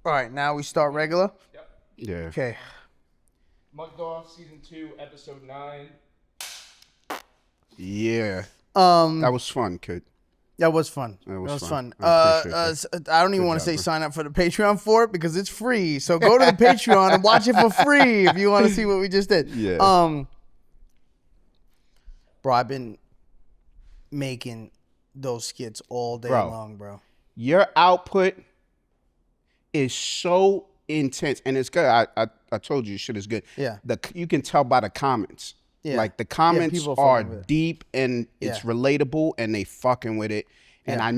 All right, now we start regular. Yep. Yeah. Okay. Mugdall season 2, episode 9. Yeah. That was fun, kid. That was fun. That was fun. fun. I appreciate I don't even want to job, say bro. sign up for the Patreon for it because it's free. So go to the Patreon and watch it for free if you want to see what we just did. Yeah. Bro, I've been making those skits all day Bro. long, bro. Your output is so intense, and it's good. I told you shit is good. Yeah. You can tell by the comments. Yeah. Like the comments people are fucking with it. deep and it's Yeah. relatable, and they fucking with it. And Yeah. I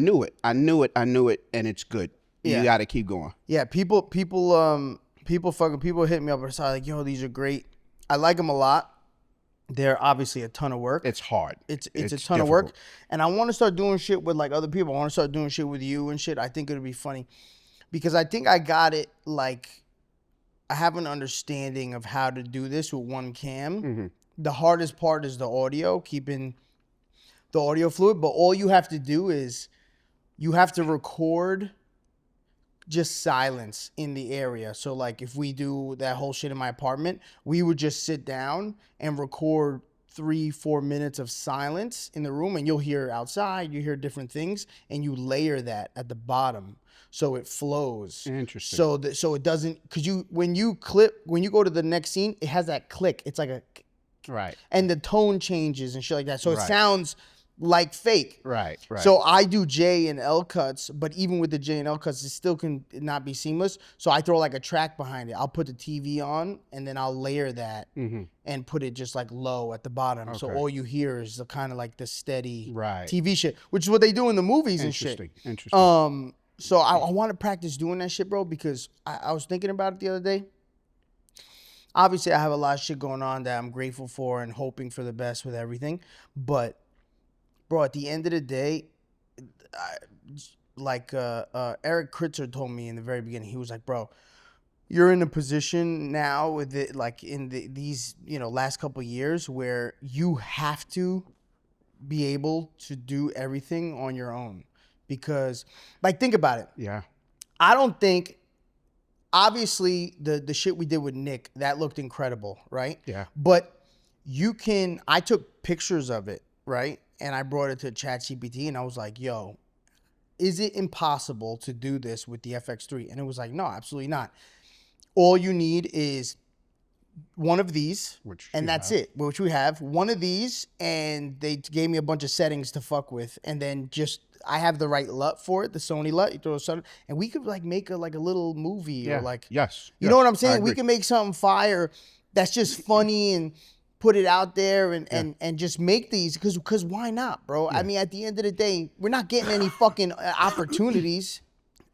knew it, and it's good. Yeah. You got to keep going. Yeah, people hit me up and say like, "Yo, these are great. I like them a lot. They're obviously a ton of work. It's hard. It's a ton of work, and I want to start doing shit with like other people. I want to start doing shit with you and shit. I think it'll be funny because I think I got it. Like, I have an understanding of how to do this with one cam. Mm-hmm. The hardest part is the audio, keeping the audio fluid. But all you have to do is you have to record just silence in the area. So like if we do that whole shit in my apartment, we would just sit down and record 3-4 minutes of silence in the room, and you'll hear outside, you hear different things, and you layer that at the bottom so it flows. Interesting. So it doesn't, because when you go to the next scene, it has that click. It's like a, Right. and the tone changes and shit like that. So it Right. sounds like fake. Right. So I do J and L cuts, but even with the J and L cuts, it still can not be seamless. So I throw like a track behind it. I'll put the TV on, and then I'll layer that and put it just like low at the bottom. So Okay. all you hear is the kind of like the steady Right. TV shit, which is what they do in the movies and shit. Interesting. So I want to practice doing that shit, bro, because I was thinking about it the other day. Obviously, I have a lot of shit going on that I'm grateful for and hoping for the best with everything. But, bro, at the end of the day, Eric Kritzer told me in the very beginning, he was like, bro, you're in a position now with it, like in these last couple of years where you have to be able to do everything on your own. Because, like, think about it. Yeah. I don't think, obviously, the shit we did with Nick, that looked incredible, right? Yeah. But I took pictures of it, right? And I brought it to ChatGPT, and I was like, yo, is it impossible to do this with the FX3? And it was like, no, absolutely not. All you need is one of these, and that's it, which we have. One of these, and they gave me a bunch of settings to fuck with, and then I have the right LUT for it, the Sony LUT. You throw a Sony, and we could like make a little movie or like, yes, you know what I'm saying? agree. We can make something fire that's just funny and put it out there and just make these because why not, bro? I mean, at the end of the day, we're not getting any fucking opportunities.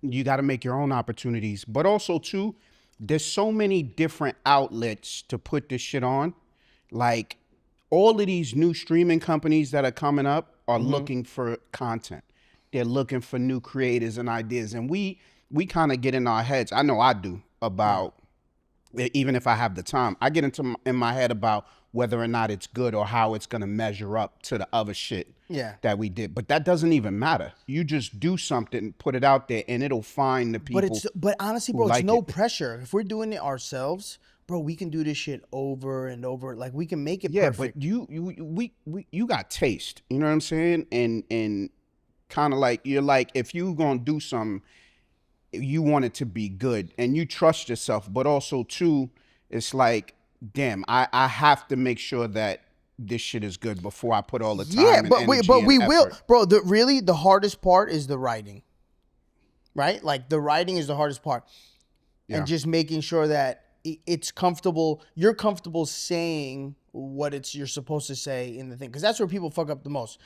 You got to make your own opportunities, but also too, there's so many different outlets to put this shit on. Like all of these new streaming companies that are coming up are looking for content. They're looking for new creators and ideas. And we kind of get in our heads. I know I do about, even if I have the time, I get in my head about whether or not it's good or how it's going to measure up to the other shit that we did. But that doesn't even matter. You just do something, put it out there, and it'll find the people. But honestly, bro, it's like no it. pressure. If we're doing it ourselves, bro, we can do this shit over and over. Like we can make it Yeah, perfect. but you got taste. You know what I'm saying? And kind of like, you're like, if you gonna do something, you want it to be good and you trust yourself. But also too, it's like, damn, I have to make sure that this shit is good before I put all the time and energy we and will, effort. bro. The hardest part is the writing, right? Like the writing is the hardest part, and just making sure that it's comfortable. You're comfortable saying what you're supposed to say in the thing, because that's where people fuck up the most.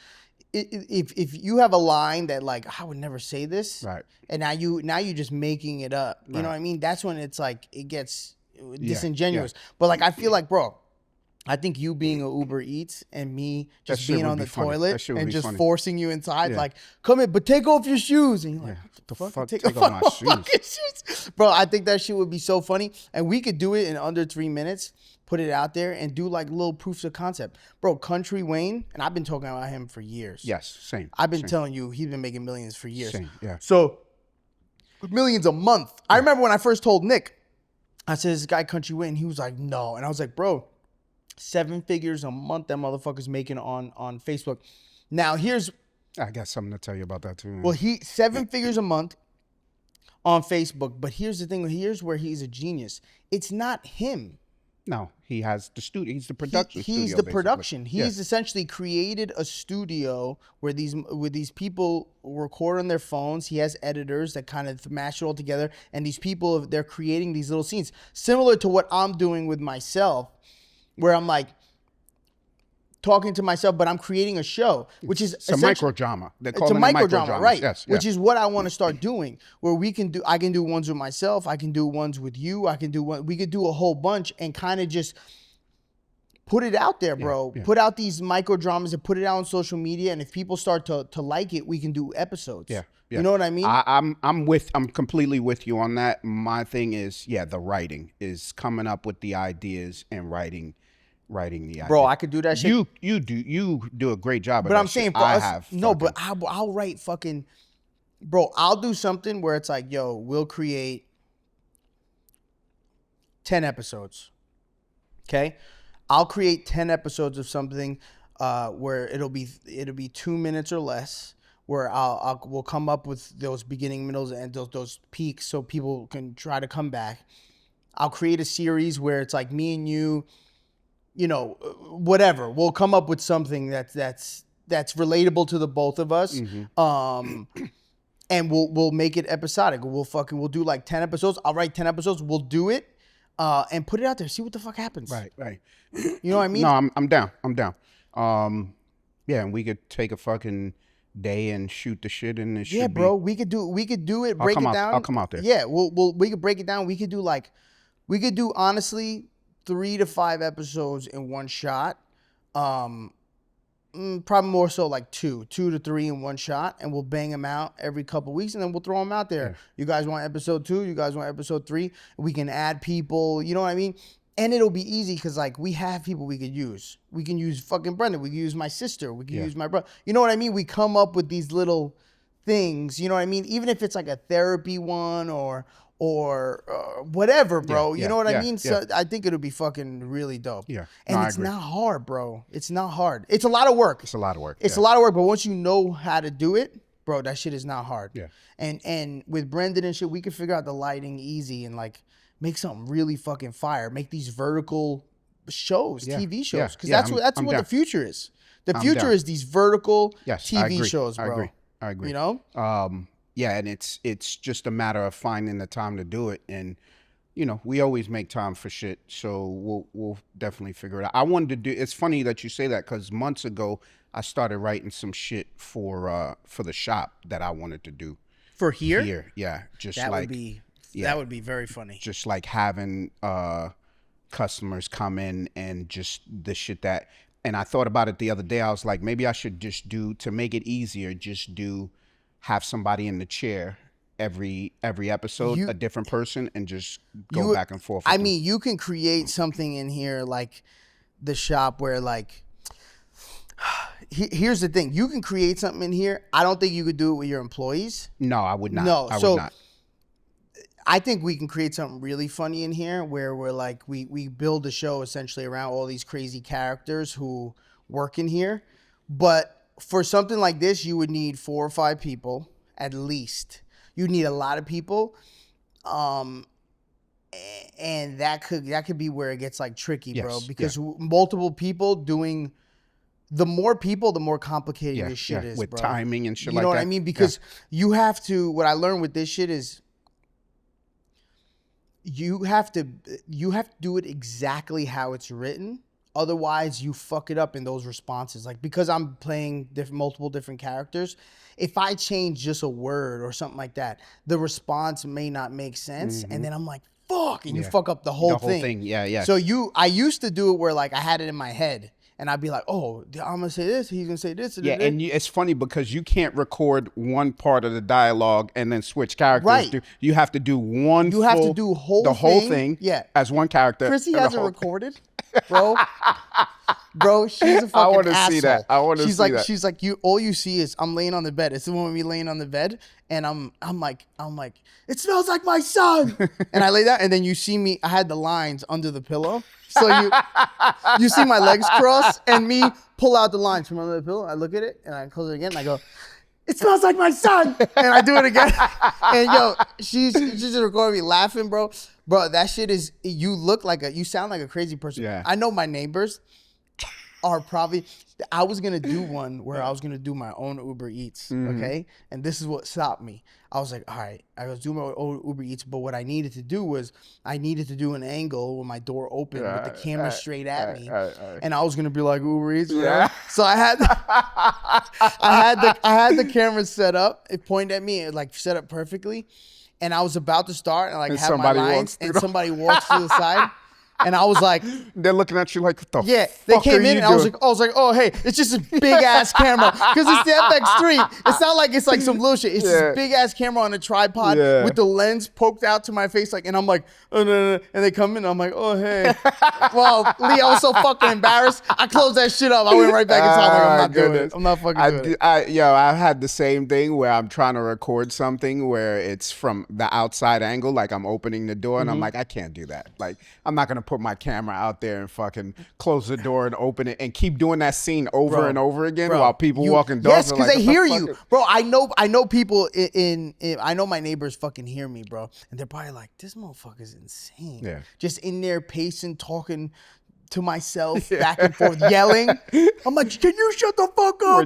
If you have a line that like, I would never say this, Right. and now you're just making it up. You know what I mean? That's when it's like it gets disingenuous. But like I feel like, bro, I think you being a Uber Eats and me just being on the toilet and just forcing you inside, like, come in, but take off your shoes. And you're like, what the fuck? Take off my shoes. Bro, I think that shit would be so funny. And we could do it in under 3 minutes, put it out there and do like little proofs of concept. Bro, Country Wayne, and I've been talking about him for years. Yes, same. I've been telling you he's been making millions for years. Same, yeah. So millions a month. I remember when I first told Nick, I said, this guy Country Wayne, he was like, no. And I was like, bro, 7 figures a month that motherfucker's making on Facebook. Now here's, I got something to tell you about that too. Man. well, 7 figures a month on Facebook. But here's the thing. Here's where he's a genius. It's not him. No, he has the studio. He's the production. He's studio, the basically. production. He's Yeah. essentially created a studio where these people record on their phones. He has editors that kind of mash it all together, and these people, they're creating these little scenes similar to what I'm doing with myself, where I'm like talking to myself, but I'm creating a show, which is It's a micro drama. They're it's a calling it micro drama, microdramas. right? Yes, Which yeah. is what I want to start doing, where I can do ones with myself, I can do ones with you, we could do a whole bunch and kind of just put it out there, bro. yeah. Put out these micro dramas and put it out on social media, and if people start to like it, we can do episodes. Yeah. Yeah. You know what I mean? I'm completely with you on that. My thing is, the writing is coming up with the ideas and writing the ideas. Bro, I could do that shit. You do a great job at But that I'm saying shit. for I us, have no, fucking- but I'll write fucking, bro. I'll do something where it's like, yo, we'll create 10 episodes. Okay, I'll create 10 episodes of something where it'll be 2 minutes or less. Where we'll come up with those beginning, middles, and those peaks, so people can try to come back. I'll create a series where it's like me and you. You know, whatever. We'll come up with something that's relatable to the both of us. And we'll make it episodic. We'll do like 10 episodes. I'll write 10 episodes. We'll do it and put it out there. See what the fuck happens. Right. You know what I mean? No, I'm down. Yeah, and we could take a fucking day and shoot the shit, and it should Yeah, be. bro. We could do it. Break it down. I'll come out there. Yeah, we could break it down. We could do honestly 3 to 5 episodes in one shot. Probably more so like 2 to 3 in one shot, and we'll bang them out every couple weeks, and then we'll throw them out there. Yeah. You guys want episode 2? You guys want episode 3? We can add people. You know what I mean? And it'll be easy because like we have people we could use. We can use fucking Brendan. We can use my sister. We can use my brother. You know what I mean? We come up with these little things. You know what I mean? Even if it's like a therapy one or whatever, bro. You know what I mean? So I think it'll be fucking really dope. Yeah. And No, I it's agree. not hard, bro. It's not hard. It's a lot of work. It's a lot of work. It's a lot of work, but once you know how to do it, bro, that shit is not hard. Yeah. And with Brendan and shit, we can figure out the lighting easy and like make something really fucking fire. Make these vertical shows, Yeah. TV shows, Yeah. because Yeah, that's I'm what down. the future is. The I'm future down. is these vertical Yes, TV I agree. shows, bro. I agree. You know? Yeah, and it's just a matter of finding the time to do it, and we always make time for shit, so we'll definitely figure it out. I wanted to do. It's funny that you say that because months ago I started writing some shit for the shop that I wanted to do For here, yeah, just that like would be yeah. that would be very funny. just like having customers come in and just the shit that. And I thought about it the other day. I was like, maybe I should just do, to make it easier, have somebody in the chair every episode, a different person, and just go back and forth. I mean, you can create something in here like the shop where like here's the thing. You can create something in here. I don't think you could do it with your employees. No, I would not. No, I so would not. I think we can create something really funny in here where we're like we build a show essentially around all these crazy characters who work in here. But for something like this, you would need 4 or 5 people at least. You need a lot of people. And that could be where it gets like tricky, bro, Yes, because multiple people doing. The more people, the more complicated Yeah, this shit is, with bro. timing and shit You like know what that. I mean? Because you have to. What I learned with this shit is you have to do it exactly how it's written. Otherwise, you fuck it up in those responses. Like because I'm playing multiple different characters, if I change just a word or something like that, the response may not make sense, and then I'm like, "Fuck!" and you fuck up the whole thing. Yeah. So I used to do it where like I had it in my head. And I'd be like, oh, I'm going to say this. He's going to say this. Yeah, and it's funny because you can't record one part of the dialogue and then switch characters. Right. You have to do one. You have to do the whole thing. thing. Yeah. As one character. Chrissy and the has it whole- recorded. bro. Bro, she's a fucking I wanna asshole. see that. I wanna She's see like, that. she's like, you. All you see is I'm laying on the bed. It's the one with me laying on the bed, and I'm like, it smells like my son. And I lay down, and then you see me. I had the lines under the pillow, so you see my legs cross, and me pull out the lines from under the pillow. I look at it, and I close it again, and I go, it smells like my son. And I do it again. And yo, she's just recording me laughing, bro. Bro, that shit is, you sound like a crazy person. Yeah. I know my neighbors are probably, I was going to do one where I was going to do my own Uber Eats. Okay. And this is what stopped me. I was like, all right, I was doing my own Uber Eats. But what I needed to do was I needed to do an angle with my door open with the camera straight at me. And I was going to be like Uber Eats. Yeah. So I had the camera set up. It pointed at me. It like set up perfectly. And I was about to start and like And have my somebody lines, walks and through. somebody walks to the side. And I was like, They're looking at you like, what the yeah, fuck they came are in you and I was doing? like, oh, hey, it's just a big ass camera because it's the FX3. It's not like it's like some little shit. It's just Yeah. a big ass camera on a tripod Yeah. with the lens poked out to my face, like, and I'm like, oh no, and they come in, and I'm like, oh hey, well, Lee, I was so fucking embarrassed. I closed that shit up. I went right back inside. Like, I'm not doing it. I'm not fucking doing it. I've had the same thing where I'm trying to record something where it's from the outside angle, like I'm opening the door and I'm like, I can't do that. Like, I'm not gonna put my camera out there and fucking close the door and open it and keep doing that scene over Bro, and over again bro, while people you- walking dogs. Yes, are because like, they what the hear fuck you, is- bro. I know people I know my neighbors fucking hear me, bro, and they're probably like, this motherfucker's insane. Yeah. Just in there pacing, talking to myself back and forth, yelling. I'm like, can you shut the fuck up?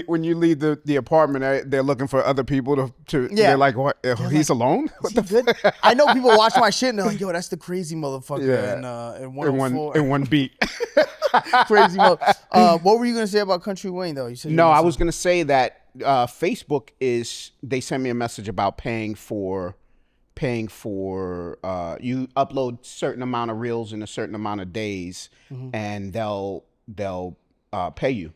When you leave the apartment, they're looking for other people to Yeah. they're like, what? He's alone? Is he good? I know people watch my shit and they're like, yo, that's the crazy motherfucker Yeah. in in 104. in one beat. Crazy mother. What were you gonna say about Country Wayne though? You said you No, were I gonna was gonna say that Facebook they sent me a message about paying for you upload certain amount of reels in a certain amount of days, and they'll pay you.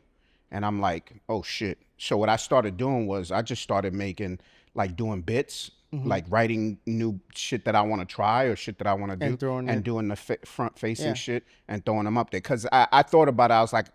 And I'm like, oh shit. So what I started doing was I just started making like doing bits, like writing new shit that I want to try or shit that I want to do, And throwing it. doing the front facing Yeah. shit and throwing them up there. Cause I thought about it. I was like,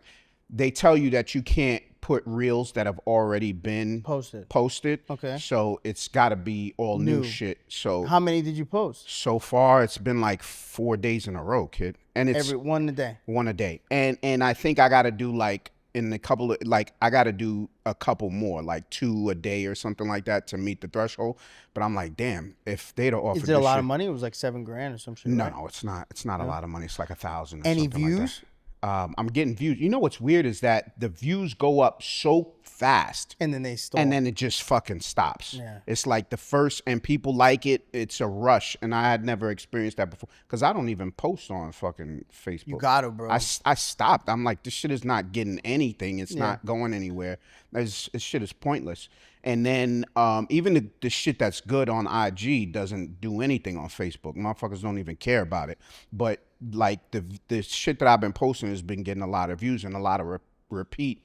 they tell you that you can't put reels that have already been Posted. Okay. So it's got to be all new New. shit. So How many did you post? so far it's been like 4 days in a row, kid. And it's Every one a day. one a day. And I think I got to do like in a couple of like I got to do a couple more, like 2 a day or something like that to meet the threshold. But I'm like, damn, if they'd have offered Is it a this lot shit- of money? It was like $7,000 or some shit. No, right? no, it's not. It's not a lot of money. It's like 1,000. or Any something like that. views? I'm getting views. You know what's weird is that the views go up so fast And then they stole. and then it just fucking stops. Yeah. It's like the first, and people like it. It's a rush, and I had never experienced that before because I don't even post on fucking Facebook. You got it, bro. I stopped. I'm like, this shit is not getting anything. It's not going anywhere. This shit is pointless. And then even the shit that's good on IG doesn't do anything on Facebook. Motherfuckers don't even care about it. But like the shit that I've been posting has been getting a lot of views and a lot of repeat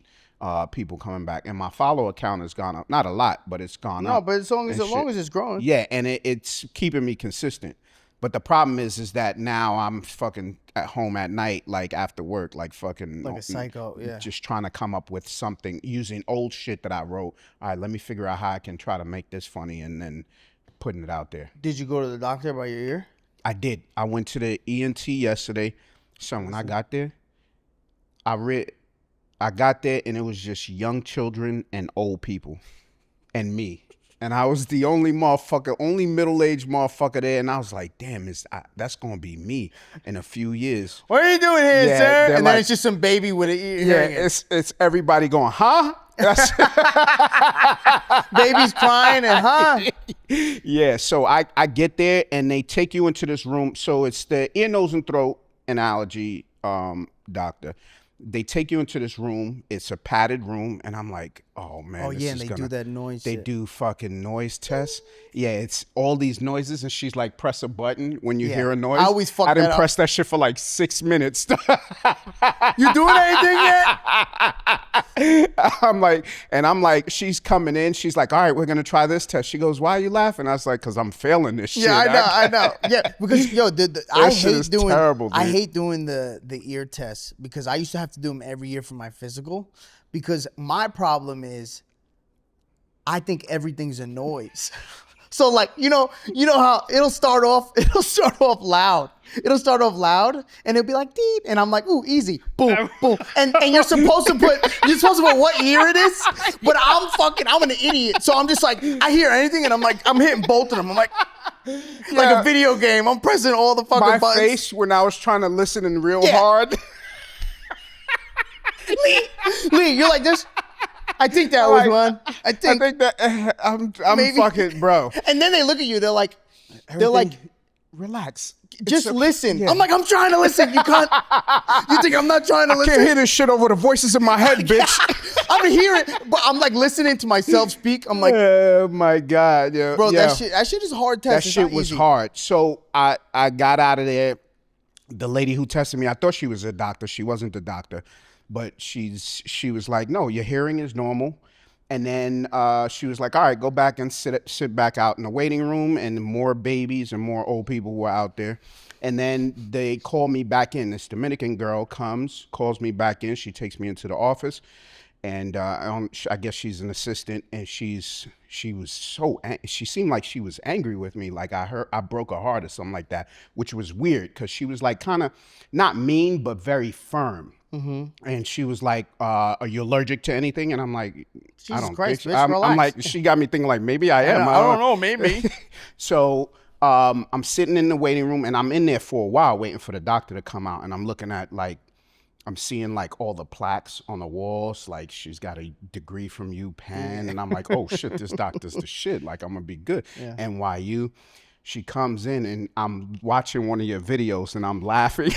people coming back. And my follow account has gone up. Not a lot, but it's gone no, up. but as long as and it's growing. Yeah, and it's keeping me consistent. But the problem is that now I'm fucking at home at night, like after work, like fucking Like a psycho, yeah. just trying to come up with something using old shit that I wrote. All right, let me figure out how I can try to make this funny and then putting it out there. Did you go to the doctor about your ear? I did. I went to the ENT yesterday. So when I got there, I got there and it was just young children and old people and me. And I was the only middle-aged motherfucker there. And I was like, damn, that's going to be me in a few years. What are you doing here, Yeah, sir? they're And then like- it's just some baby with an ear. Yeah, hearing aid. it's everybody going, huh? That's Baby's crying and huh? Yeah, so I get there and they take you into this room. So it's the ear, nose, and throat and allergy doctor. They take you into this room. It's a padded room, and I'm like, Oh man. Oh this yeah, is and they gonna, do that noise. They shit. do fucking noise tests. Yeah, it's all these noises, and she's like, press a button when you Yeah. hear a noise. I always fuck I didn't that up. press that shit for like 6 minutes. You doing anything yet? I'm like, she's coming in. She's like, all right, we're gonna try this test. She goes, why are you laughing? I was like, because I'm failing this shit. Yeah, I know. Yeah, because yo, I shit hate is doing. terrible, I dude. hate doing the ear tests because I used to have to do them every year for my physical. Because my problem is, I think everything's a noise. So like you know how it'll start off loud. It'll start off loud and it'll be like deep, and I'm like, ooh, easy, boom, boom, and you're supposed to put what ear it is, but I'm an idiot, so I'm just like, I hear anything and I'm hitting both of them. I'm like Yeah. a video game. I'm pressing all the fucking My buttons. face when I was trying to listen in real Yeah. hard. Lee, you're like this. I think that was Like, one. I I think. think that I'm Maybe. fucking bro. And then they look at you. They're like, Everything- relax. just listen. yeah. I'm like, I'm trying to listen. You can't. You think I'm not trying to I listen? can't hear this shit over the voices in my head, bitch. I'm hearing, but I'm like listening to myself speak. I'm like, Oh my god, yeah, bro, yeah. that shit is a hard test. That It's shit not was easy. hard. So I got out of there. The lady who tested me, I thought she was a doctor. She wasn't the doctor, but she was like, no, your hearing is normal. And then she was like, all right, go back and sit back out in the waiting room. And more babies and more old people were out there. And then they call me back in. This Dominican girl calls me back in. She takes me into the office. And I guess she's an assistant, and she seemed like she was angry with me, like I broke her heart or something like that, which was weird because she was like kind of not mean but very firm. And she was like, "Are you allergic to anything?" And I'm like, "I Jesus don't Christ, think bitch, so." I'm relax. like, she got me thinking like maybe I am. I don't know, maybe. So I'm sitting in the waiting room, and I'm in there for a while waiting for the doctor to come out, and I'm looking at I'm seeing like all the plaques on the walls, like she's got a degree from UPenn, and I'm like, oh shit, this doctor's the shit. Like I'm gonna be good. Yeah. NYU. She comes in, and I'm watching one of your videos, and I'm laughing.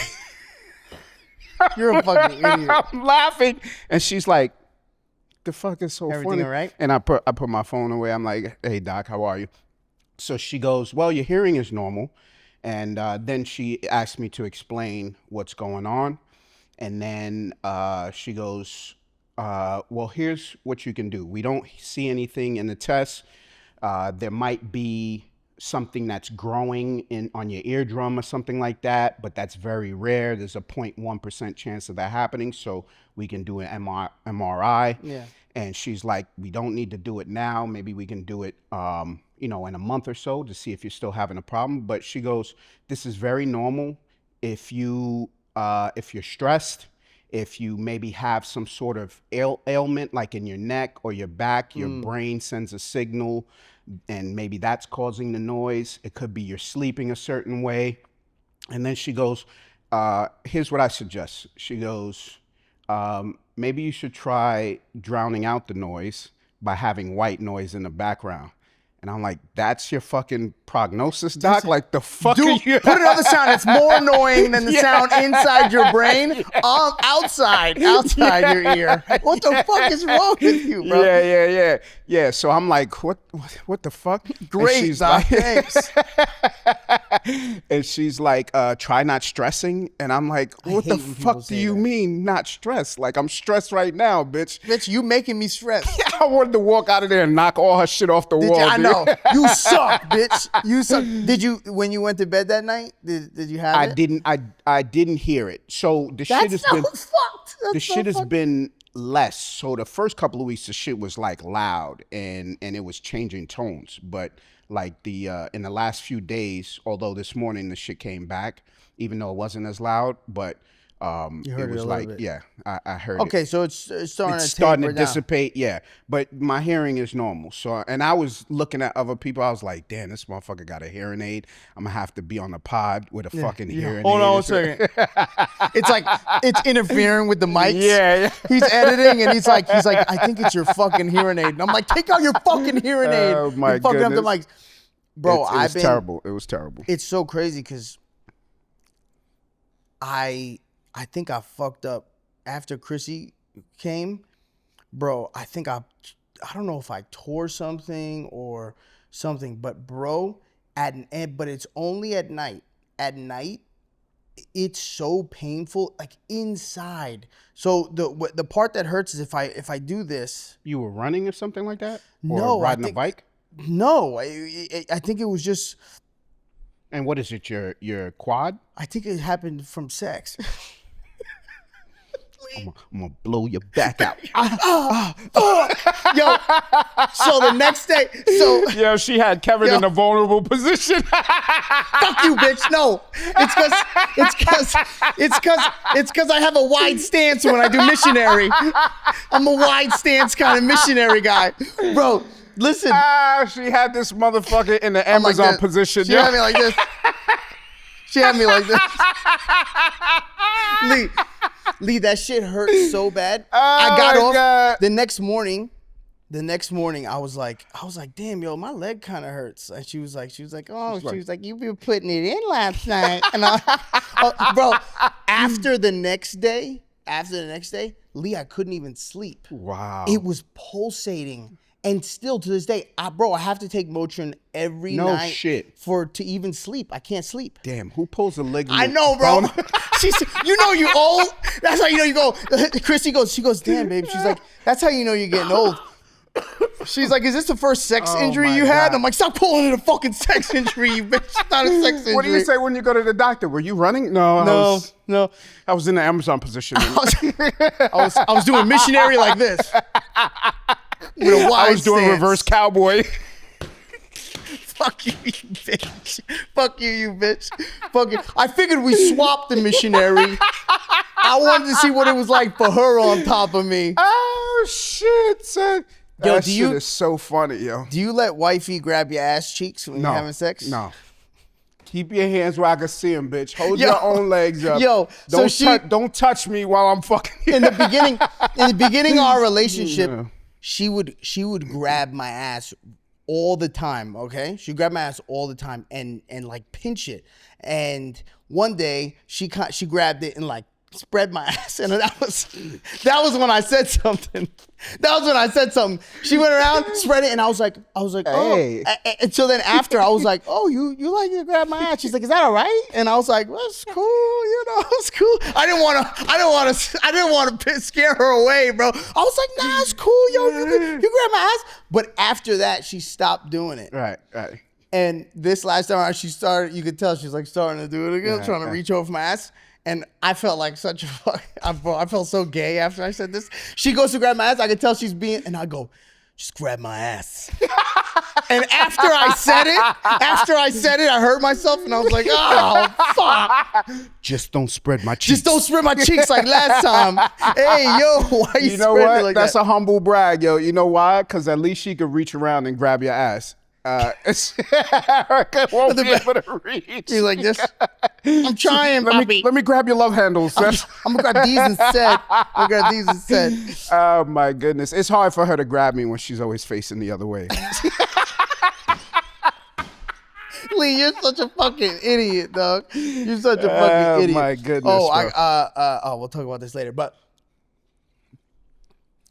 You're a fucking idiot. I'm laughing, and she's like, "The fuck is so Everything funny?" all right? And I put my phone away. I'm like, "Hey doc, how are you?" So she goes, "Well, your hearing is normal," and then she asked me to explain what's going on. And then she goes, well, here's what you can do. We don't see anything in the test. There might be something that's growing on your eardrum or something like that, but that's very rare. There's a 0.1% chance of that happening. So we can do an MRI. Yeah. And she's like, we don't need to do it now. Maybe we can do it, in a month or so to see if you're still having a problem. But she goes, this is very normal. If you're stressed, if you maybe have some sort of ailment like in your neck or your back, your brain sends a signal, and maybe that's causing the noise. It could be you're sleeping a certain way. And then she goes, here's what I suggest. She goes, maybe you should try drowning out the noise by having white noise in the background. And I'm like, that's your fucking prognosis, doc? Like, the fuck are you? Put another sound that's more annoying than the sound inside your brain. Outside your ear. What the fuck is wrong with you, bro? Yeah. So I'm like, what the fuck? Great, doc. Thanks. And she's like, try not stressing. And I'm like, what the hate when people fuck do say you that. mean not stressed? Like, I'm stressed right now, bitch. Bitch, you making me stressed. I wanted to walk out of there and knock all her shit off the wall. I dude. know. You suck, bitch. You suck. Did you, when you went to bed that night, did you have it? I didn't hear it. So the shit has That's so been fucked. the That's so shit has fucked. been less. So the first couple of weeks the shit was like loud and it was changing tones. But like the in the last few days, although this morning the shit came back, even though it wasn't as loud, but heard it it a was little like bit. yeah, I heard it. Okay, so it's starting It's to starting to taper down. dissipate, yeah. But my hearing is normal. So, and I was looking at other people. I was like, damn, this motherfucker got a hearing aid. I'm gonna have to be on the pod with a fucking hearing Hold aid. on 1 second. It's like it's interfering with the mics. Yeah. He's editing and he's like, I think it's your fucking hearing aid. And I'm like, take out your fucking hearing aid. Oh, my You're fucking up the goodness. mics. Bro, it I've was been terrible. It was terrible. It's so crazy because I think I fucked up after Chrissy came. bro, I think I don't know if I tore something or something, but bro, but it's only at night. At night, it's so painful, like inside. So the part that hurts is if I do this. You were running or something like that? Or No, riding a bike? No, I think it was just. And what is it? Your quad? I think it happened from sex. I'm gonna blow your back out. Yo, so the next day, Yo, she had Kevin in a vulnerable position. fuck you, bitch. No, it's cause I have a wide stance when I do missionary. I'm a wide stance kind of missionary guy, bro. Listen, She had this motherfucker in the I'm like Amazon this. position. She had me like this. She had me like this. Lee, that shit hurt so bad. I got off God. the next morning. I was like, damn, yo, my leg kind of hurts. And she was like, you've been putting it in last night. And bro, after the next day, Lee, I couldn't even sleep. Wow. It was pulsating. And still to this day, I have to take Motrin every No night shit. to even sleep. I can't sleep. Damn, who pulls a leg? I know, bro. She's, you know you old. That's how you know you go. Chrissy she goes, damn, babe. She's like, that's how you know you're getting old. She's like, is this the first sex injury my you had? God. I'm like, stop calling it a fucking sex injury, you bitch. It's not a sex injury. What do you say when you go to the doctor? Were you running? No. No. I was in the Amazon position. I was doing missionary like this. With a wide I was doing stance. reverse cowboy. Fuck you, you bitch. Fuck you, you bitch. Fuck you. I figured we swapped the missionary. I wanted to see what it was like for her on top of me. Oh shit, son. Yo, That do shit you- is so funny, yo. Do you let wifey grab your ass cheeks when No, you're having sex? No. Keep your hands where I can see them, bitch. Hold Yo. your own legs up. Yo, so don't touch me while I'm fucking you. in the beginning of our relationship, Yeah. she would grab my ass all the time, okay? She'd grab my ass all the time and like pinch it. And one day she grabbed it and like spread my ass, and that was when I said something. She went around, spread it, and I was like, Hey. oh. And so then after, I was like, oh, you like to grab my ass? She's like, is that all right? And I was like, well, it's cool, it's cool. I didn't want to scare her away, bro. I was like, nah, it's cool, yo, you grab my ass. But after that, she stopped doing it. Right. And this last time she started, you could tell she's like starting to do it again, trying to reach over for my ass. And I felt like such a fuck. I felt so gay after I said this. She goes to grab my ass. I could tell she's being, and I go, just grab my ass. And after I said it, I hurt myself, and I was like, oh fuck. Just don't spread my cheeks. Just don't spread my cheeks like last time. Hey yo, why you You know spreading what? it like That's that? a humble brag, yo. You know why? Because at least she could reach around and grab your ass. It won't be able to reach. She's like this. I'm trying, Bobby. Let me grab your love handles. I'm gonna grab these instead. Oh my goodness. It's hard for her to grab me when she's always facing the other way. Lee, you're such a fucking idiot, dog. You're such a fucking idiot. Oh my goodness. Oh, we'll talk about this later. But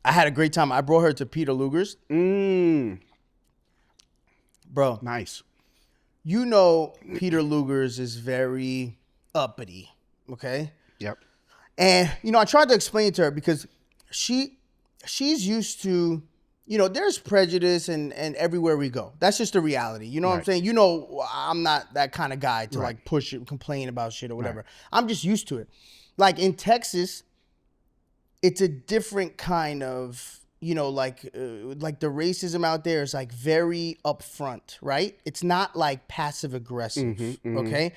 I had a great time. I brought her to Peter Luger's. Bro, Nice. you know Peter Luger's is very uppity, okay? Yep. And I tried to explain it to her because she's used to, there's prejudice and everywhere we go. That's just the reality. You know what I'm saying? I'm not that kind of guy to like push it, complain about shit or whatever. I'm just used to it. Like in Texas, it's a different kind of, like the racism out there is like very upfront, right? It's not like passive aggressive, okay?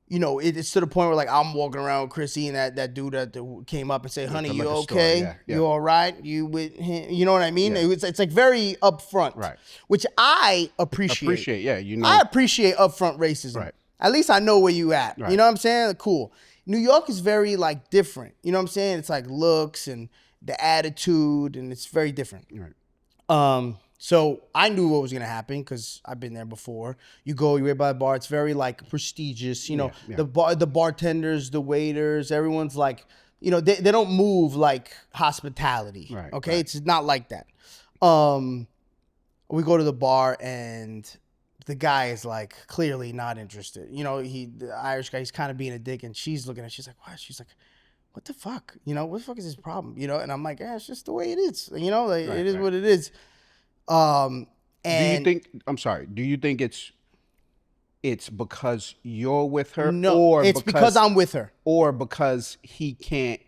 It's to the point where like I'm walking around with Chrissy and that dude that came up and said, honey, the you liquor store, okay? yeah. You all right? You with him? You know what I mean? Yeah. It's like very upfront, Right. which I appreciate. I appreciate upfront racism. Right. At least I know where you at. Right. You know what I'm saying? Cool. New York is very like different. You know what I'm saying? It's like looks and the attitude, and it's very different. Right. So I knew what was gonna happen because I've been there before. You wait by the bar. It's very like prestigious. Yeah. The bartenders, the waiters, everyone's like they don't move like hospitality. Right, Okay. right. It's not like that. We go to the bar and the guy is like clearly not interested. The Irish guy, he's kind of being a dick, and she's looking at, she's like, what? She's like, what the fuck? What the fuck is his problem? And I'm like, yeah, it's just the way it is. It is right. what it is. And do you think it's because you're with her? no, or it's because I'm with her. Or because he can't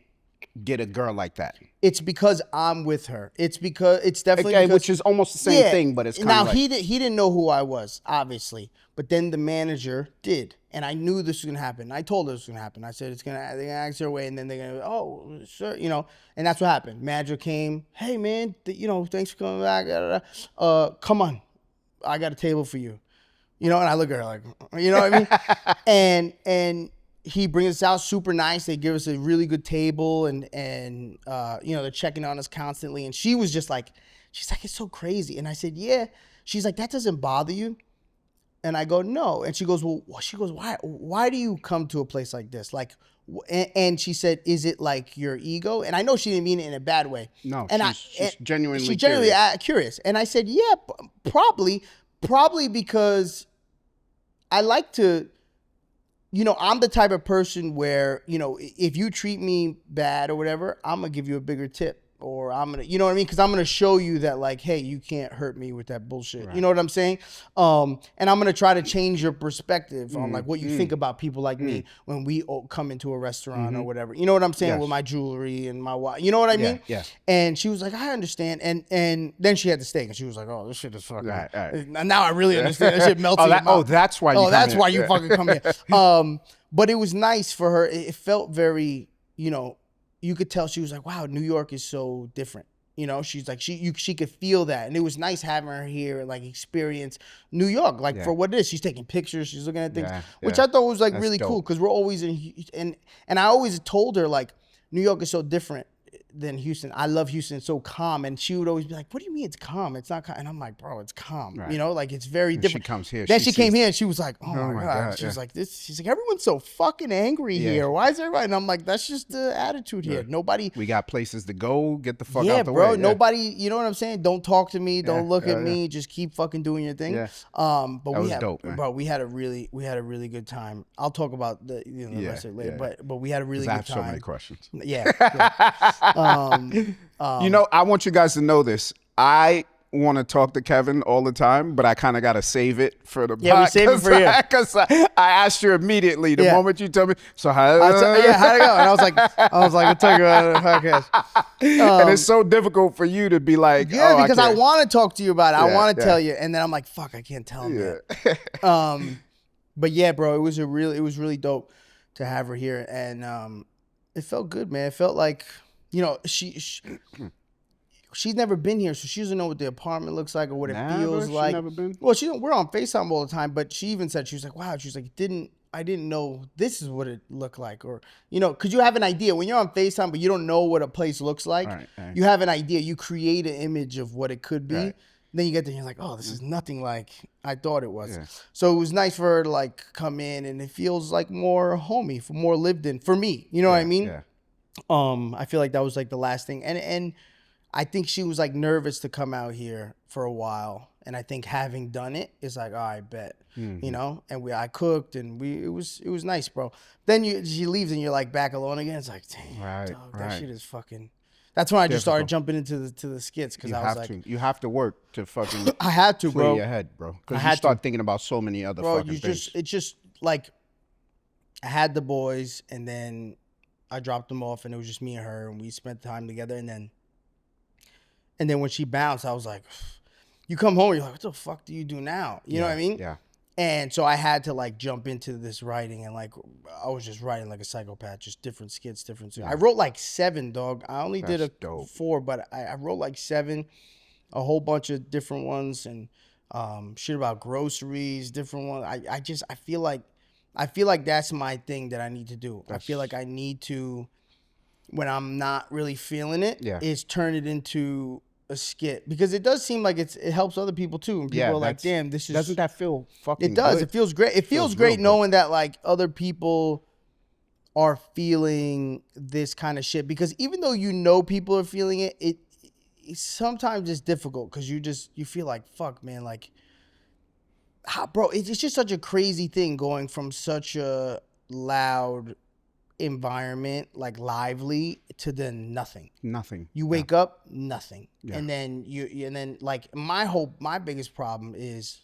get a girl like that? It's because I'm with her. It's definitely Okay, because, which is almost the same thing, but it's kind now of like... he didn't know who I was, obviously, but then the manager did, and I knew this was gonna happen. I told her this was gonna happen. I said they're gonna ask her away, and then they're gonna, oh sure, and that's what happened. Manager came, hey man, thanks for coming back. Come on, I got a table for you, and I look at her like, you know what I mean, and he brings us out super nice. They give us a really good table, and they're checking on us constantly. And she was just like, she's like, it's so crazy. And I said, yeah. She's like, that doesn't bother you? And I go, no. And she goes, why do you come to a place like this? Like, and she said, is it like your ego? And I know she didn't mean it in a bad way. No, and she's genuinely she's genuinely curious. curious. And I said, yeah, probably because I like to, I'm the type of person where, if you treat me bad or whatever, I'm going to give you a bigger tip, or I'm going to, you know what I mean? Because I'm going to show you that, like, hey, you can't hurt me with that bullshit. Right. You know what I'm saying? And I'm going to try to change your perspective on like what you think about people like me when we come into a restaurant or whatever. You know what I'm saying? Yes. With my jewelry and my watch. You know what I mean? Yeah. And she was like, I understand. And then she had the steak, and she was like, oh, this shit is fucking. Right. And now I really understand. That shit melts in your mouth. That's why you Oh, come that's here. why you fucking come here. But it was nice for her. It felt very, you could tell she was like, wow, New York is so different. She's like, she could feel that. And it was nice having her here and like experience New York, like for what it is. She's taking pictures, she's looking at things, which I thought was like really cool, because we're always and I always told her, like, New York is so different than Houston. I love Houston. It's so calm. And she would always be like, what do you mean it's calm? It's not calm. And I'm like, bro, it's calm. Right. Like it's very different. She comes here. Then she came here and she was like, oh my God. God. She was like, she's like, everyone's so fucking angry here. Why is everybody? And I'm like, that's just the attitude here. Nobody. We got places to go. Get the fuck yeah, out the bro, way. nobody, you know what I'm saying? Don't talk to me. Don't look at me. Just keep fucking doing your thing. Yeah. But That was dope, man. But we had a really good time. I'll talk about the rest of it later. But we had a really I good have time. so many questions. Yeah. I want you guys to know this. I want to talk to Kevin all the time, but I kind of got to save it for the Yeah, we save it for you. Because I asked you immediately the moment you told me. So how? how'd it go? And I was like, I'll tell you about the podcast. And it's so difficult for you to be like, Yeah, oh, because I want to talk to you about it. I Yeah, want to yeah. tell you, and then I'm like, fuck, I can't tell him that. But yeah, bro, it was really dope to have her here, and it felt good, man. It felt like, she's never been here, so she doesn't know what the apartment looks like or what it feels like. Never been? Well, we're on FaceTime all the time, but she even said, she was like, wow, she's like, I didn't know this is what it looked like, or, because you have an idea when you're on FaceTime, but you don't know what a place looks like. Right. You have an idea, you create an image of what it could be. Right. Then you get there and you're like, oh, this is nothing like I thought it was. Yeah. So it was nice for her to like come in, and it feels like more homey, more lived in for me. You know what I mean? Yeah. I feel like that was like the last thing. And I think she was like nervous to come out here for a while. And I think having done it is like, oh, I bet, and I cooked, and it was nice, bro. Then she leaves and you're like back alone again. It's like, damn, dog, that shit is fucking. That's when I just started jumping into the skits, because I was like, you have to work to fucking. I had to, clear bro. your head, bro. I Because had you start to. thinking about so many other Bro, fucking things. it's just like I had the boys, and then I dropped them off, and it was just me and her, and we spent time together, and then when she bounced, I was like, you come home, you're like, what the fuck do you do now? You know what I mean? Yeah. And so I had to like jump into this writing, and like I was just writing like a psychopath, just different skits, I wrote like 7, dog. I only did That's dope. 4, but I wrote like 7, a whole bunch of different ones, and shit about groceries, different ones. I feel like that's my thing that I need to do. I feel like I need to, when I'm not really feeling it, is turn it into a skit, because it does seem like it helps other people too, and people are like, damn, this is. Doesn't that feel fucking? It does. Good? It feels great. It feels great real knowing that like other people are feeling this kind of shit, because even though you know people are feeling it, it sometimes it's difficult because you feel like, fuck, man, like, bro, it's just such a crazy thing going from such a loud environment, like lively, to then nothing. Nothing. You wake up, nothing. Yeah. And then like my biggest problem is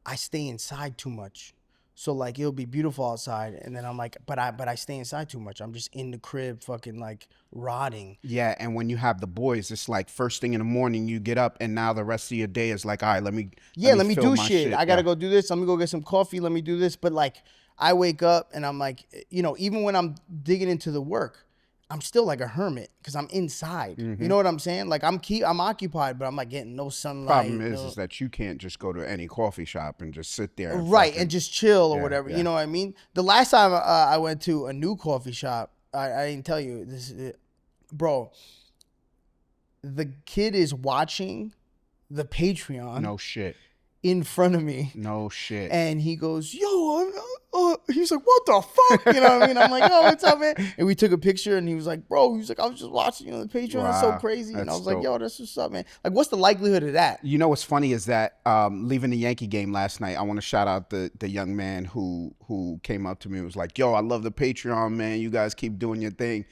I stay inside too much. So like it'll be beautiful outside, and then I'm like, but I stay inside too much. I'm just in the crib, fucking like rotting. Yeah, and when you have the boys, it's like first thing in the morning you get up, and now the rest of your day is like, all right, let me let me fill do my shit. I gotta go do this. Let me go get some coffee. Let me do this. But like I wake up and I'm like, you know, even when I'm digging into the work, I'm still like a hermit because I'm inside. You know what I'm saying? Like I'm occupied, but I'm like getting no sunlight. Problem is that you can't just go to any coffee shop and just sit there. And right, fucking, and just chill or Yeah, whatever. yeah. You know what I mean? The last time I went to a new coffee shop, I didn't tell you this, bro. The kid is watching the Patreon no shit. in front of me, No shit. and he goes, "Yo," he's like, "What the fuck?" You know what I mean? I'm like, "Yo, what's up, man?" And we took a picture, and he was like, "Bro," he was like, "I was just watching you on the Patreon. It's so Wow, crazy." And I that's was like, dope. "Yo, that's what's up, man. Like, what's the likelihood of that?" You know what's funny is that leaving the Yankee game last night, I want to shout out the young man who came up to me and was like, "Yo, I love the Patreon, man. You guys keep doing your thing."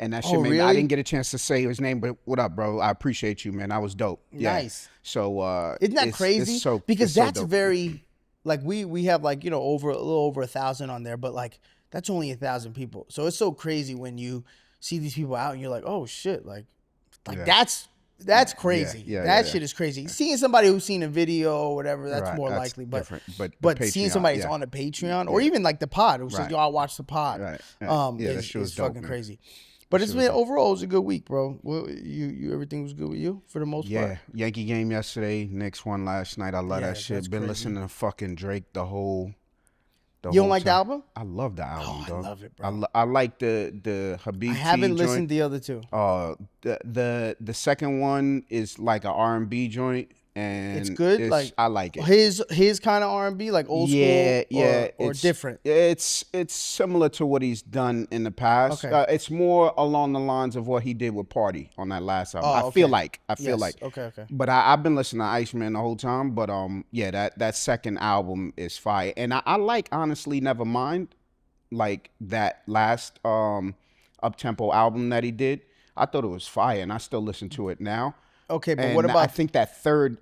And that shit Oh, made me, I really? didn't get a chance to say his name, but what up, bro? I appreciate you, man. That was dope. Yeah. Nice. So Isn't that it's crazy? so, because it's so that's dope. very, like we have like, you know, a little over 1,000 on there, but like that's only 1,000 people. So it's so crazy when you see these people out and you're like, oh shit, like Yeah. that's crazy. yeah, that yeah. shit is crazy. Seeing somebody who's seen a video or whatever, that's Right, more that's likely. But different. But the seeing Patreon, somebody that's yeah. on a Patreon or even like the pod who says, Right. "Yo, I watch the pod," Right, right. Yeah, that is, shit was is dope, fucking man. crazy. But it's shit was been dope. overall, it was a good week, bro. Well, you everything was good with you for the most Yeah, part. Yankee game yesterday, Knicks won last night. I love Yeah, that shit. that's Been crazy. listening to fucking Drake the whole. You don't whole like the time. album? I love the album, Oh, I dog. love it, bro. I like the Habib. I haven't joint. listened to the other two. The second one is like an R&B joint, and It's good. Like I like it. his kind of R&B, like old Yeah, school, yeah, or it's different. It's similar to what he's done in the past. Okay. It's more along the lines of what he did with Party on that last album. Oh, I okay. feel like. Yes, okay. But I've been listening to Iceman the whole time. But yeah, that second album is fire, and I like honestly Nevermind, like that last up tempo album that he did. I thought it was fire, and I still listen to it now. Okay, but And what I about? think that third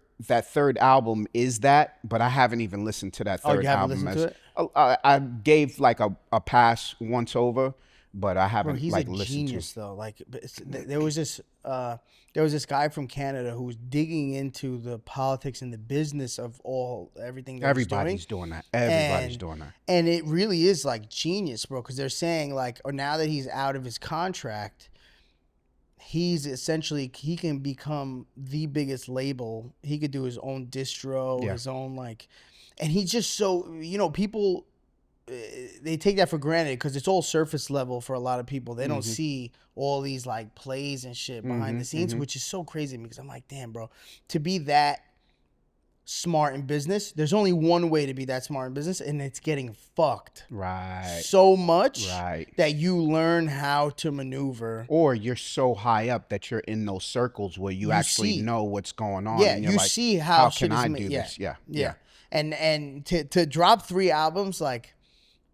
album is that, but I haven't even listened to that Oh, third you haven't album. listened to it? I gave like a pass once over, but I Bro, haven't he's like a listened genius to. though. Like, but there was this guy from Canada who was digging into the politics and the business of everything that Everybody's he's doing. doing that. Everybody's And- doing that. And it really is like genius, bro, because they're saying like, or now that he's out of his contract, he's essentially, he can become the biggest label. He could do his own distro, Yeah. his own like, and he's just so, you know, people, they take that for granted because it's all surface level for a lot of people. They don't see all these like plays and shit behind the scenes, which is so crazy to me because I'm like, damn, bro, to be that smart in business, there's only one way to be that smart in business, and it's getting fucked Right. so much Right. that you learn how to maneuver. Or you're so high up that you're in those circles where you actually see. know what's going on. Yeah, and you're you like, see how how shit can is I made. do Yeah. this? Yeah. Yeah. And to drop 3 albums, like,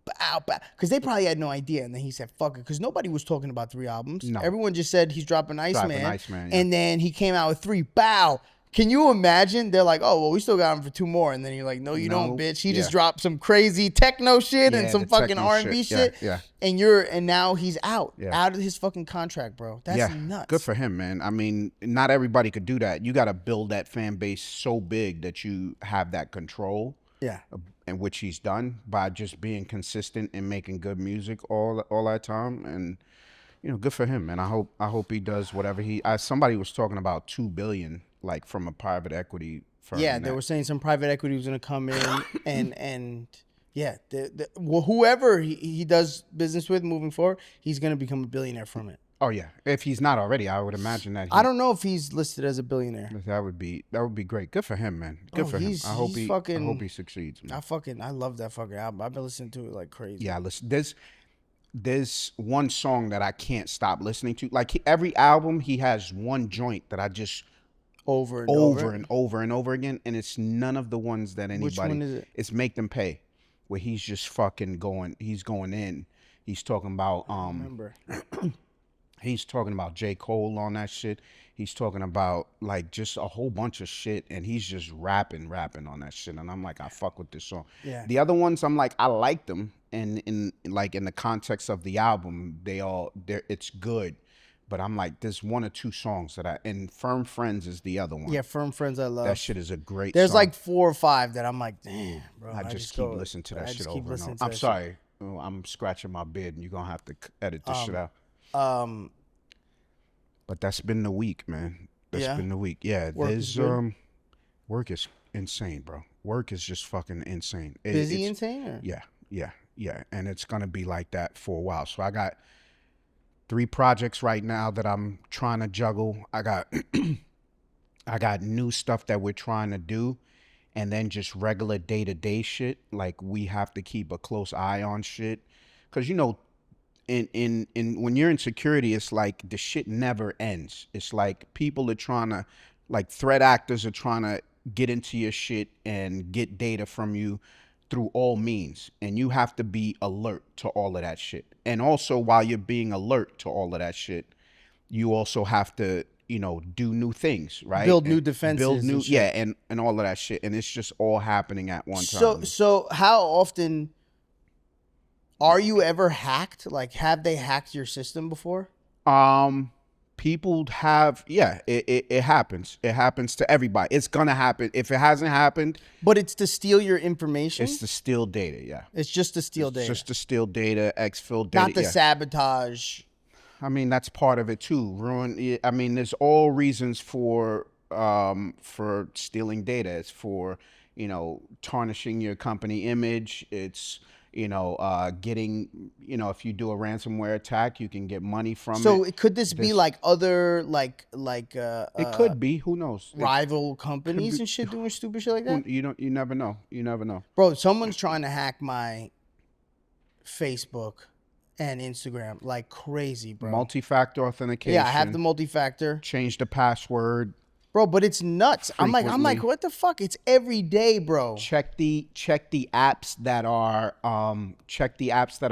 because they probably had no idea, and then he said fuck it, because nobody was talking about 3 albums. No. Everyone just said he's dropping Iceman. Iceman, yeah. And then he came out with 3. Bow. Can you imagine? They're like, oh well, we still got him for 2 more, and then you're like, no, you don't, No. bitch. He Yeah. just dropped some crazy techno shit and Yeah, some the fucking techno R&B shit. shit. Yeah, And now he's out Yeah. of his fucking contract, bro. That's nuts. Good for him, man. I mean, not everybody could do that. You got to build that fan base so big that you have that control, Yeah. and which he's done by just being consistent and making good music all that time. And you know, good for him, man. I hope he does whatever somebody was talking about $2 billion, like from a private equity firm. Yeah, they were saying some private equity was going to come in and yeah, whoever he does business with moving forward, he's going to become a billionaire from it. Oh yeah, if he's not already, I would imagine that. I don't know if he's listed as a billionaire. That would be great. Good for him, man. Good for him. he's I hope fucking- he succeeds, man. I love that fucking album. I've been listening to it like crazy. Yeah, listen. there's one song that I can't stop listening to. Like every album, he has one joint that I just over and over again, and it's none of the ones that anybody. Which one is it? It's Make Them Pay, where he's just fucking going. He's going in. He's talking about remember. He's talking about J. Cole on that shit. He's talking about like just a whole bunch of shit, and he's just rapping on that shit. And I'm like, I fuck with this song. Yeah. The other ones, I'm like, I like them, and in the context of the album, it's good. But I'm like, there's one or two songs that and Firm Friends is the other one. Yeah, Firm Friends I love. That shit is a great There's song. like 4 or 5 that I'm like, damn, bro. I just keep listening to that shit over and over. I'm shit. sorry. I'm scratching my beard, and you're going to have to edit this shit out. But that's been the week, man. That's been the week. Yeah, work is insane, bro. Work is just fucking insane. Busy insane? Or? Yeah. And it's going to be like that for a while. So I got 3 projects right now that I'm trying to juggle. I got new stuff that we're trying to do, and then just regular day-to-day shit. Like we have to keep a close eye on shit. Cause you know, in when you're in security, it's like the shit never ends. It's like people are trying to, like threat actors are trying to get into your shit and get data from you through all means, and you have to be alert to all of that shit. And also, while you're being alert to all of that shit, you also have to, you know, do new things, right? Build new defenses. Build new, and shit. yeah, and all of that shit. And it's just all happening at one time. So how often are you ever hacked? Like, have they hacked your system before? People have, it happens. It happens to everybody. It's gonna happen. If it hasn't happened, But it's to steal your information? it's to steal data. Yeah, It's just to steal data. just to steal data, exfil data. Not to sabotage. I mean, that's part of it too. I mean, there's all reasons for stealing data. It's for, you know, tarnishing your company image. It's, you know, getting, you know, if you do a ransomware attack, you can get money from it. So could this be like other It could be. Who knows? rival companies and shit doing stupid shit like that? You never know. You never know. Bro, someone's trying to hack my Facebook and Instagram like crazy, bro. Multi-factor authentication. Yeah, I have the multi-factor. Change the password. Bro, but it's nuts. I'm like, Frequently. what the fuck? It's every day, bro. Check the apps that are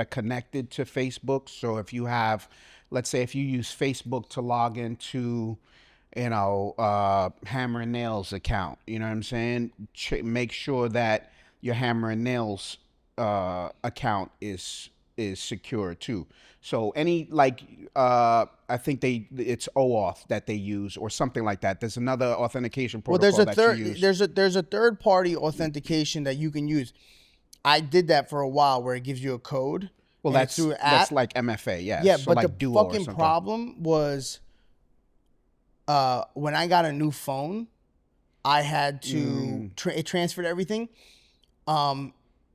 connected to Facebook. So if you have, let's say, if you use Facebook to log into, you know, Hammer and Nails account, you know what I'm saying? Make sure that your Hammer and Nails account is secure too. So any I think it's OAuth that they use or something like that. There's another authentication protocol you use. there's a third party authentication that you can use. I did that for a while where it gives you a code. Well, and it's through an app. that's like MFA, yeah. Yeah, so but like the Duo or fucking something. problem was when I got a new phone, I had to it transferred everything.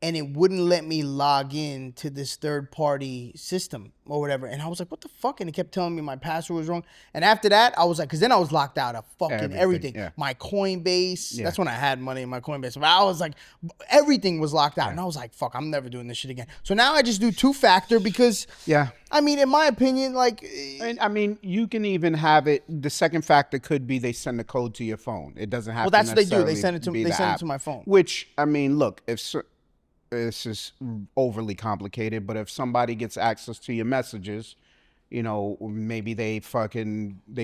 And it wouldn't let me log in to this third party system or whatever. And I was like, what the fuck? And it kept telling me my password was wrong. And after that, I was like, because then I was locked out of fucking everything. Yeah. My Coinbase, that's when I had money in my Coinbase. But I was like, everything was locked out. And I was like, fuck, I'm never doing this shit again. So now I just do 2-factor because, I mean, in my opinion, like. And I mean, you can even have it. The second factor could be they send the code to your phone. It doesn't have to Well, that's what they do. They necessarily send it to be they the send app. it to my phone. Which, I mean, look, this is overly complicated, but if somebody gets access to your messages, you know, maybe they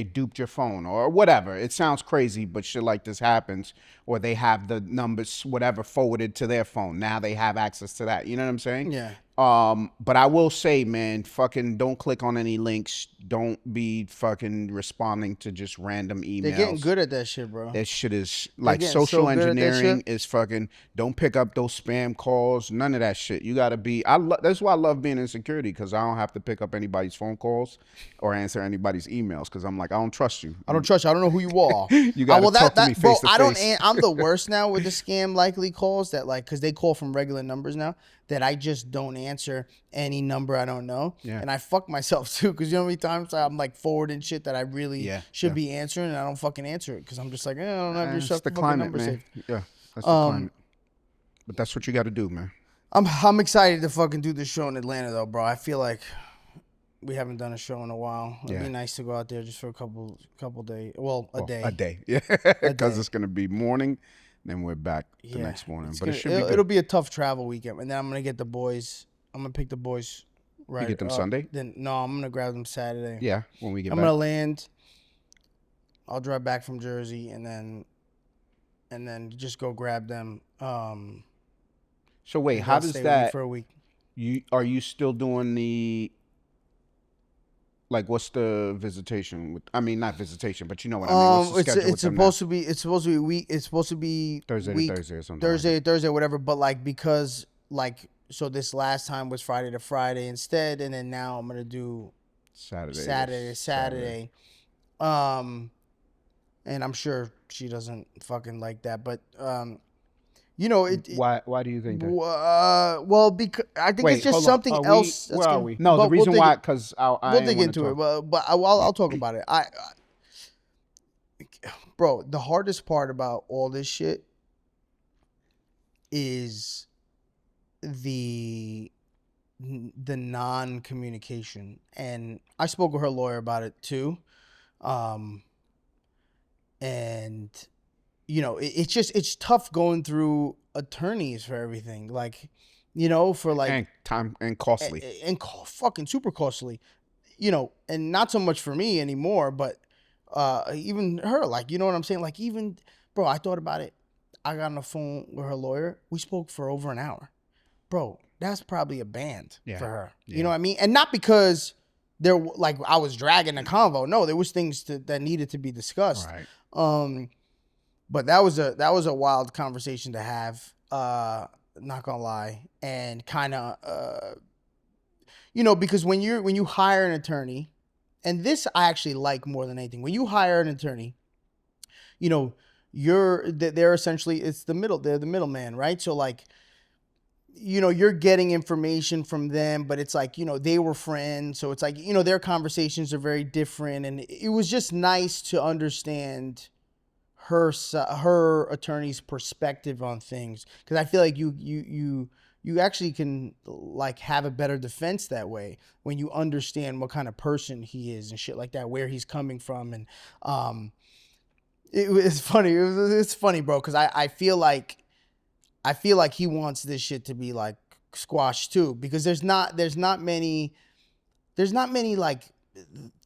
duped your phone or whatever. It sounds crazy, but shit like this happens. Or they have the numbers, whatever, forwarded to their phone. Now they have access to that. You know what I'm saying? Yeah. But I will say, man, fucking don't click on any links. Don't be fucking responding to just random emails. They're getting good at that shit, bro. That shit is like getting social so good at that engineering shit. is fucking. Don't pick up those spam calls. None of that shit. You gotta be. That's why I love being in security, because I don't have to pick up anybody's phone calls or answer anybody's emails, because I'm like, I don't trust you. I don't trust you. I don't know who you are. You gotta talk to me bro, face to I don't. face. I'm the worst now with the scam likely calls that like, because they call from regular numbers now, that I just don't answer any number I don't know. Yeah. And I fuck myself too, because you know how many times I'm like forwarding shit that I really should be answering, and I don't fucking answer it because I'm just like, I don't have your It's fucking the climate, number man. saved. Yeah, that's the climate. But that's what you got to do, man. I'm excited to fucking do this show in Atlanta though, bro. I feel like we haven't done a show in a while. It'd Yeah. be nice to go out there just for a couple days. Well, a day. A day. Yeah. Because it's gonna be morning, then we're back the next morning. But it should be good. It'll be a tough travel weekend, and then I'm gonna get the boys. I'm gonna pick the boys. Right. You get them Sunday? Then no, I'm gonna grab them Saturday. Yeah, when we get I'm back. gonna land. I'll drive back from Jersey and then just go grab them. So wait, and how they'll does stay with me that? for a week? Are you still doing the? Like, what's the visitation? I mean, not visitation, but you know what I mean. What's the schedule with It's them supposed to be. It's supposed to be week. It's supposed to be Thursday week, to Thursday or something. Thursday to Thursday, whatever. But like because like so this last time was Friday to Friday instead, and then now I'm gonna do Saturday to Saturday. And I'm sure she doesn't fucking like that, but you know Why do you think that? Well, because I think Wait, it's just hold on. something else. Where are we? No, but the reason we'll why, because we'll dig into it. But I'll talk about it. Bro, the hardest part about all this shit is the non-communication, and I spoke with her lawyer about it too. And you know, it's tough going through attorneys for everything, like, you know, for like and time and costly and fucking super costly, you know, and not so much for me anymore, but even her, like, you know what I'm saying, like, even bro, I thought about it. I got on the phone with her lawyer. We spoke for over an hour, bro. That's probably a band for her. Yeah. You know what I mean? And not because there like I was dragging the convo. No, there was things that needed to be discussed. Right. But that was a wild conversation to have. Not gonna lie, and kind of, you know, because when you hire an attorney, and this I actually like more than anything. When you hire an attorney, you know, they're essentially they're the middleman, right? So like, you know, you're getting information from them, but it's like, you know, they were friends, so it's like, you know, their conversations are very different, and it was just nice to understand her attorney's perspective on things, because I feel like you actually can like have a better defense that way when you understand what kind of person he is and shit like that, where he's coming from, and it's funny. It's funny, bro, because I feel like he wants this shit to be like squashed too, because there's not many like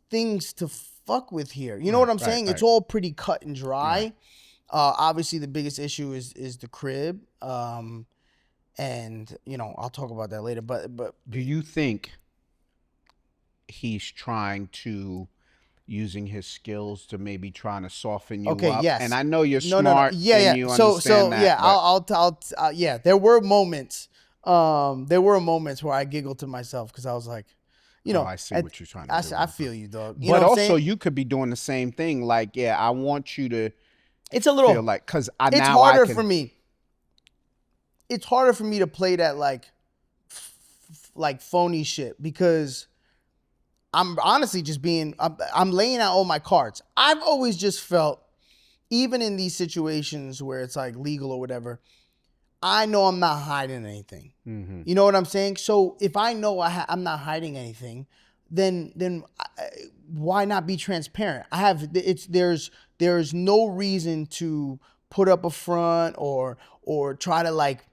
things to fuck with here. You know what I'm saying? Right. It's all pretty cut and dry. Yeah. Obviously the biggest issue is the crib. And you know, I'll talk about that later, but do you think he's trying to using his skills to maybe trying to soften you up? Yes. And I know you're smart. Yeah, and you understand that, yeah, I'll yeah, there were moments where I giggled to myself because I was like, you know, I see what you're trying to do. I feel you, dog. But also, you could be doing the same thing. Like, yeah, I want you to. It's a little feel like because it's harder for me. It's harder for me to play that like phony shit, because I'm honestly just I'm laying out all my cards. I've always just felt, even in these situations where it's like legal or whatever, I know I'm not hiding anything. Mm-hmm. You know what I'm saying? So if I know I'm not hiding anything, then why not be transparent? There's no reason to put up a front or try to like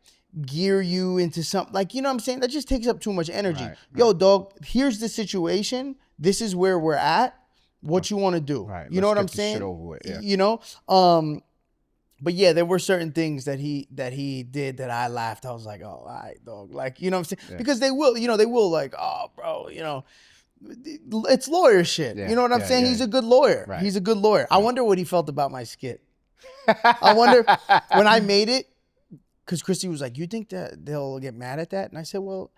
gear you into something, like, you know what I'm saying? That just takes up too much energy. Right. Yo, dog, here's the situation. This is where we're at. What you want to do? Right. You know what I'm saying? Shit over with. Yeah. You know, but yeah, there were certain things that he did that I laughed. I was like, oh, all right, dog. Like, you know what I'm saying? Yeah. Because they will like, oh, bro, you know, it's lawyer shit. Yeah. You know what I'm saying? Yeah. He's a good lawyer. Right. He's a good lawyer. Right. I wonder what he felt about my skit. I wonder when I made it, because Christy was like, you think that they'll get mad at that? And I said, well,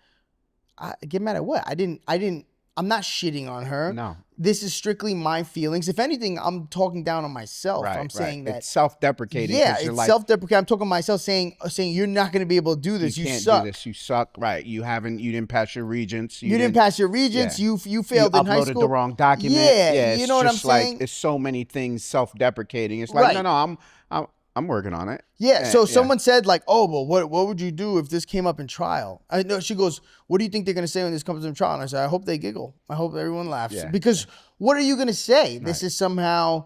I get mad at what? I'm not shitting on her. No. This is strictly my feelings. If anything, I'm talking down on myself. Right, I'm saying that. It's self-deprecating. Yeah, it's like, self-deprecating. I'm talking to myself saying you're not going to be able to do this. You can't suck. Do this. You suck. Right. You didn't pass your regents. You didn't pass your regents. Yeah. You failed in high school. You uploaded the wrong document. Yeah, you know what I'm saying? It's so many things self-deprecating. It's like, right. No, I'm working on it. Yeah. So Yeah. someone said like, oh, well, what would you do if this came up in trial? I know she goes, what do you think they're gonna say when this comes in trial? And I said, I hope they giggle. I hope everyone laughs. Yeah. Because what are you gonna say? This is somehow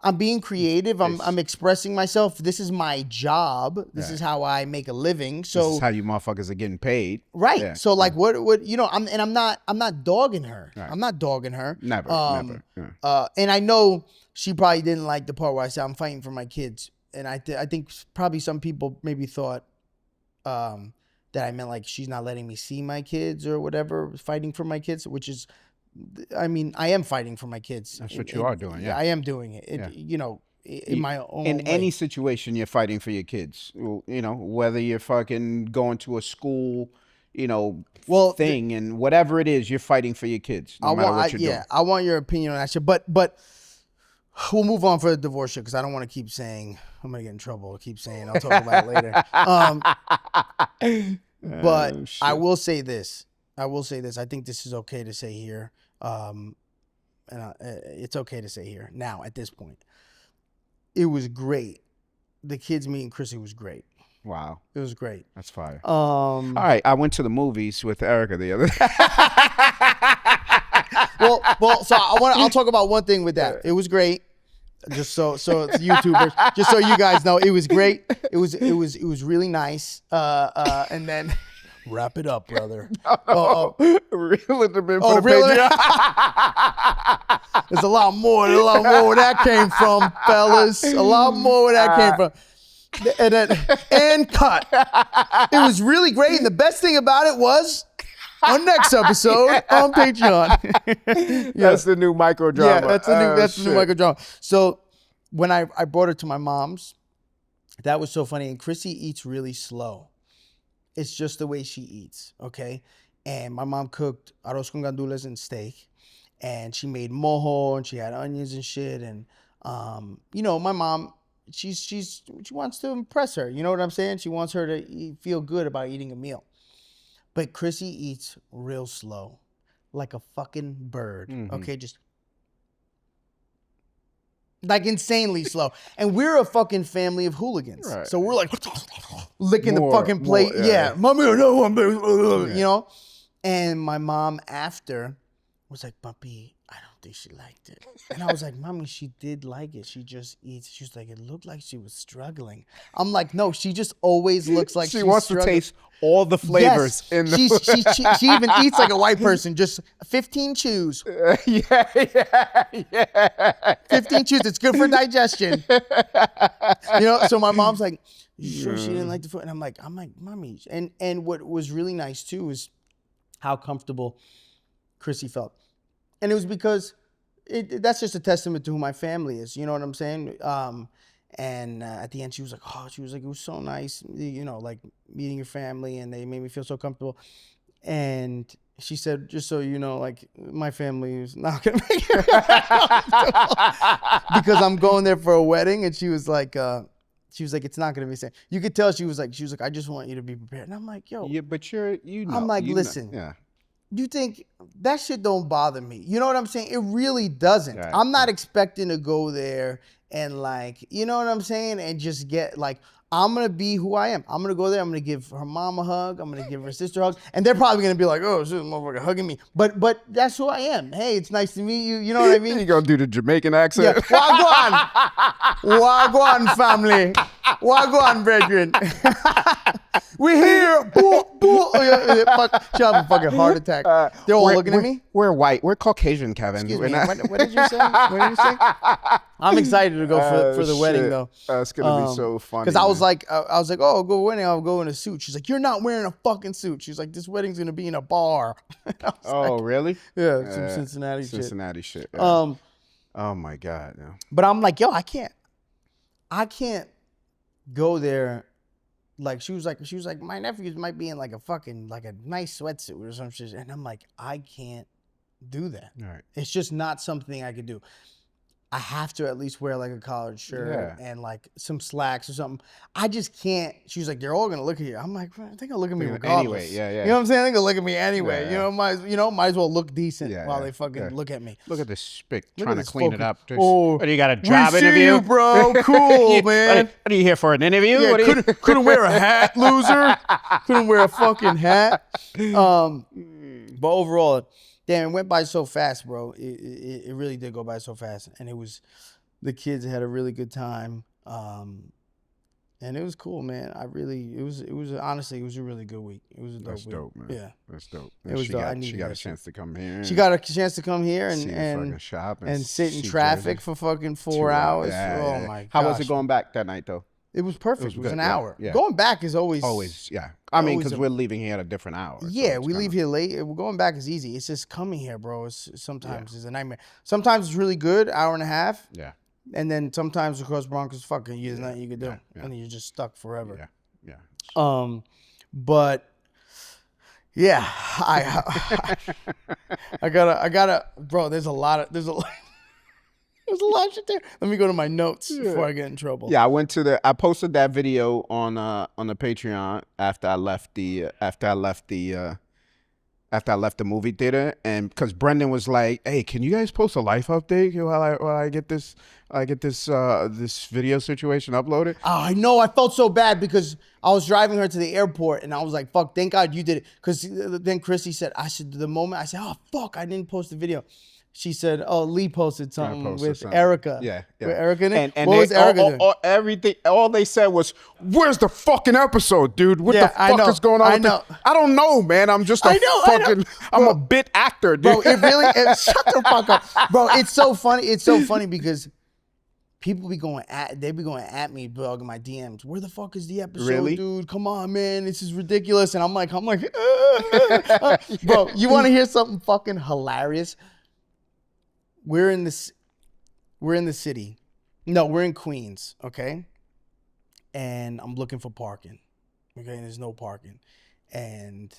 I'm being creative. I'm expressing myself. This is my job. This is how I make a living. So This is how you motherfuckers are getting paid. right. Yeah. So like what I'm not dogging her. Right. I'm not dogging her. Never. Never. Yeah. And I know she probably didn't like the part where I said I'm fighting for my kids. And I think probably some people maybe thought that I meant like she's not letting me see my kids or whatever, fighting for my kids, which is, I mean, I am fighting for my kids. That's what you are doing, yeah. I am doing it. Yeah. You know, in my own In way. any situation, you're fighting for your kids. You know, whether you're fucking going to a school, thing, and whatever it is, you're fighting for your kids, no matter what you're doing. I want your opinion on that shit. But we'll move on for the divorce shit because I don't want to keep saying I'm gonna get in trouble. I keep saying I'll talk about it later. But I will say this. I think this is okay to say here. And it's okay to say here now at this point. It was great. The kids meeting Chrissy was great. Wow, It was great. that's fire. All right, I went to the movies with Erica the other day. well, so I'll talk about one thing with that. It was great. Just so it's YouTubers, just so you guys know, it was great. It was really nice. And then wrap it up, brother. Reel it a bit for the really? Patreon. There's a lot more where that came from, fellas. A lot more where that came from. And cut. It was really great. And the best thing about it was our next episode on Patreon. That's the new micro drama. Yeah, that's the new micro drama. So when I brought her to my mom's, that was so funny. And Chrissy eats really slow. It's just the way she eats, okay? And my mom cooked arroz con gandules and steak. And she made mojo and she had onions and shit. And, my mom, she wants to impress her. You know what I'm saying? She wants her to feel good about eating a meal. But Chrissy eats real slow, like a fucking bird, okay? Just like insanely slow. And we're a fucking family of hooligans. Right. So we're like licking the More, fucking plate. more, yeah. yeah. Mommy, no, you know? And my mom after was like, Puppy, I don't think she liked it. And I was like, Mommy, she did like it. She just eats. She was like, it looked like she was struggling. I'm like, no, she just always looks like She wants struggling. to taste all the flavors in the She even eats like a white person, just 15 chews. yeah. 15 chews. It's good for digestion. So my mom's like, you sure she didn't like the food? And I'm like, Mommy. And what was really nice too is how comfortable Chrissy felt. And it was because that's just a testament to who my family is. You know what I'm saying? And at the end, she was like, it was so nice, like meeting your family, and they made me feel so comfortable. And she said, just so you know, like my family is not gonna make it because I'm going there for a wedding. And she was like, it's not gonna be the same. You could tell she was like, I just want you to be prepared. And I'm like, yo, Yeah, but I'm like, listen. Yeah. You think that shit don't bother me? You know what I'm saying? It really doesn't. Right. I'm not expecting to go there and like, you know what I'm saying? And just get like, I'm going to be who I am. I'm going to go there. I'm going to give her mom a hug. I'm going to give her sister a hug. And they're probably going to be like, oh, this motherfucker hugging me. But that's who I am. Hey, it's nice to meet you. You know what I mean? You gonna do the Jamaican accent? Yeah. Wagwan family. Wagwan brethren. We're here. Boo, boo. She'll have a fucking heart attack. They're all looking at me. We're white. We're Caucasian, Kevin. Excuse We're me. not- What did you say? What did you say? I'm excited to go for the wedding shit. though. It's gonna be so funny. Because I was man. like, oh, I'll go wedding. I'll go in a suit. She's like, you're not wearing a fucking suit. She's like, this wedding's gonna be in a bar. oh, really? Yeah, some Cincinnati shit. Cincinnati shit. Yeah. Um, Oh my God. No. but I'm like, yo, I can't go there. Like she was like, my nephews might be in like a nice sweatsuit or some shit, and I'm like, I can't do that. All right. It's just not something I could do. I have to at least wear like a collared shirt Yeah. and like some slacks or something. I just can't. She was like, they're all gonna look at you. I'm like, I think they'll look at me Anyway, regardless. yeah, yeah. You know what I'm saying? I think they'll look at me anyway. Yeah, Might as well look decent Yeah, while yeah, they fucking yeah. look at me. Look at this spick Look trying at to this clean it fucking- up. Oh, What do you got a we job see interview, you, bro. Cool, Yeah, man. What are you here for? An interview? Yeah, What are you- couldn't wear a hat, loser. Couldn't wear a fucking hat. But overall, damn, it went by so fast, bro. It really did go by so fast, and the kids had a really good time, and it was cool, man. It was honestly, it was a really good week. It was a dope That's week. dope, man. Yeah, That's dope. It was she dope. I got needed she got a that shit. chance to come here. she got a chance to come here see the fucking and shop sit in see traffic Jersey. for fucking 4 2 hours. Yeah, Oh yeah. my god! How was it going back that night though? It was perfect. was It was good, an yeah, hour. yeah. Going back is always Always, yeah. I mean, always because a- we're leaving here at a different hour. so Yeah, it's we kinda- leave here late. Going back is easy. It's just coming here, bro. Sometimes it's a nightmare. Sometimes it's really good, hour and a half, Yeah, and then sometimes across Bronx, fucking, there's nothing you can do, yeah, yeah. and then you're just stuck forever. yeah. But yeah, I gotta, bro. There's a lot of shit there. Let me go to my notes before I get in trouble. Yeah, I posted that video on the Patreon after I left the movie theater, and because Brendan was like, "Hey, can you guys post a life update while I get this this video situation uploaded?" Oh, I know. I felt so bad because I was driving her to the airport and I was like, fuck, thank God you did it. Because then Chrissy said, I said, oh, fuck, I didn't post the video. She said, oh, Lee posted something posted with something. Erica. Yeah, yeah. With Erica in it? And What they- was Erica doing? everything, all they said was, "Where's the fucking episode, dude? What Yeah, the I fuck know, is going on?" I with know. I don't know, man. I'm just a I know. fucking. I'm a bit actor, dude. Bro, shut the fuck up. Bro, it's so funny. It's so funny because people be going at me, dog, in my DMs. Where the fuck is the episode, Really? dude? Come on, man. This is ridiculous. And I'm like, bro, you want to hear something fucking hilarious? We're in the city. No, we're in Queens, okay? And I'm looking for parking. Okay, and there's no parking. And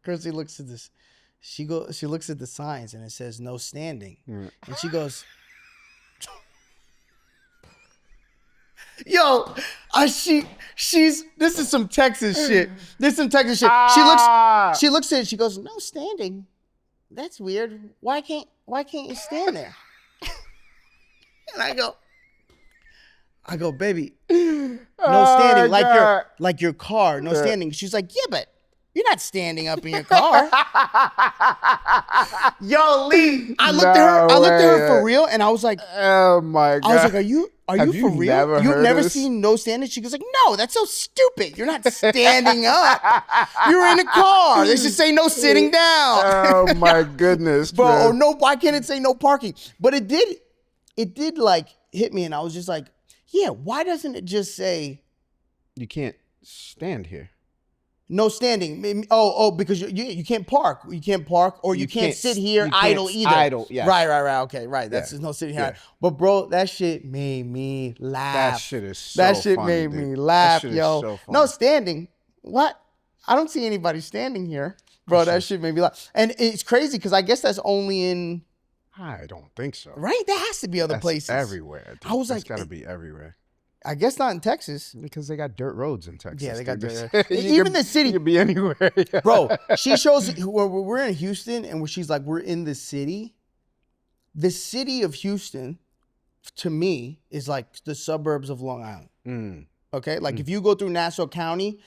Chrissy looks at this. She looks at the signs and it says no standing. And she goes, yo, this is some Texas shit. This is some Texas shit. She looks at it, she goes, no standing. That's weird. Why can't you stand there? And I go, baby, no standing, like your car, no standing. She's like, yeah, but you're not standing up in your car. Yo, Lee, I looked at her for real, and I was like, Oh my god! I was like, are you Have for you real? never You've heard never this? seen no standing? She goes like, no, that's so stupid. You're not standing up. You're in a car. They should say no sitting down. Oh my goodness, Bro, man. or no, why can't it say no parking? But it did like hit me, and I was just like, yeah, why doesn't it just say You can't stand here. no standing? Because you can't park. You can't park, or you can't sit here you can't idle either. idle, yes. Right. Okay, right. That's just no sitting here. Yeah. But bro, that shit made me laugh. That shit is so That shit funny, made dude. me That laugh, shit is yo. so No funny. standing. What? I don't see anybody standing here, bro. That shit made me laugh. And it's crazy because I guess that's only in I don't think so. right. There has to be other That's places everywhere. Dude. I was It's like, got to be everywhere I guess not in Texas. because they got dirt roads in Texas. Yeah, they got dude. dirt. You Even could- the city- you could be anywhere, yeah. Bro, she shows we're in Houston and she's like, we're in the city. The city of Houston, to me, is like the suburbs of Long Island. Mm. Okay? Like if you go through Nassau County,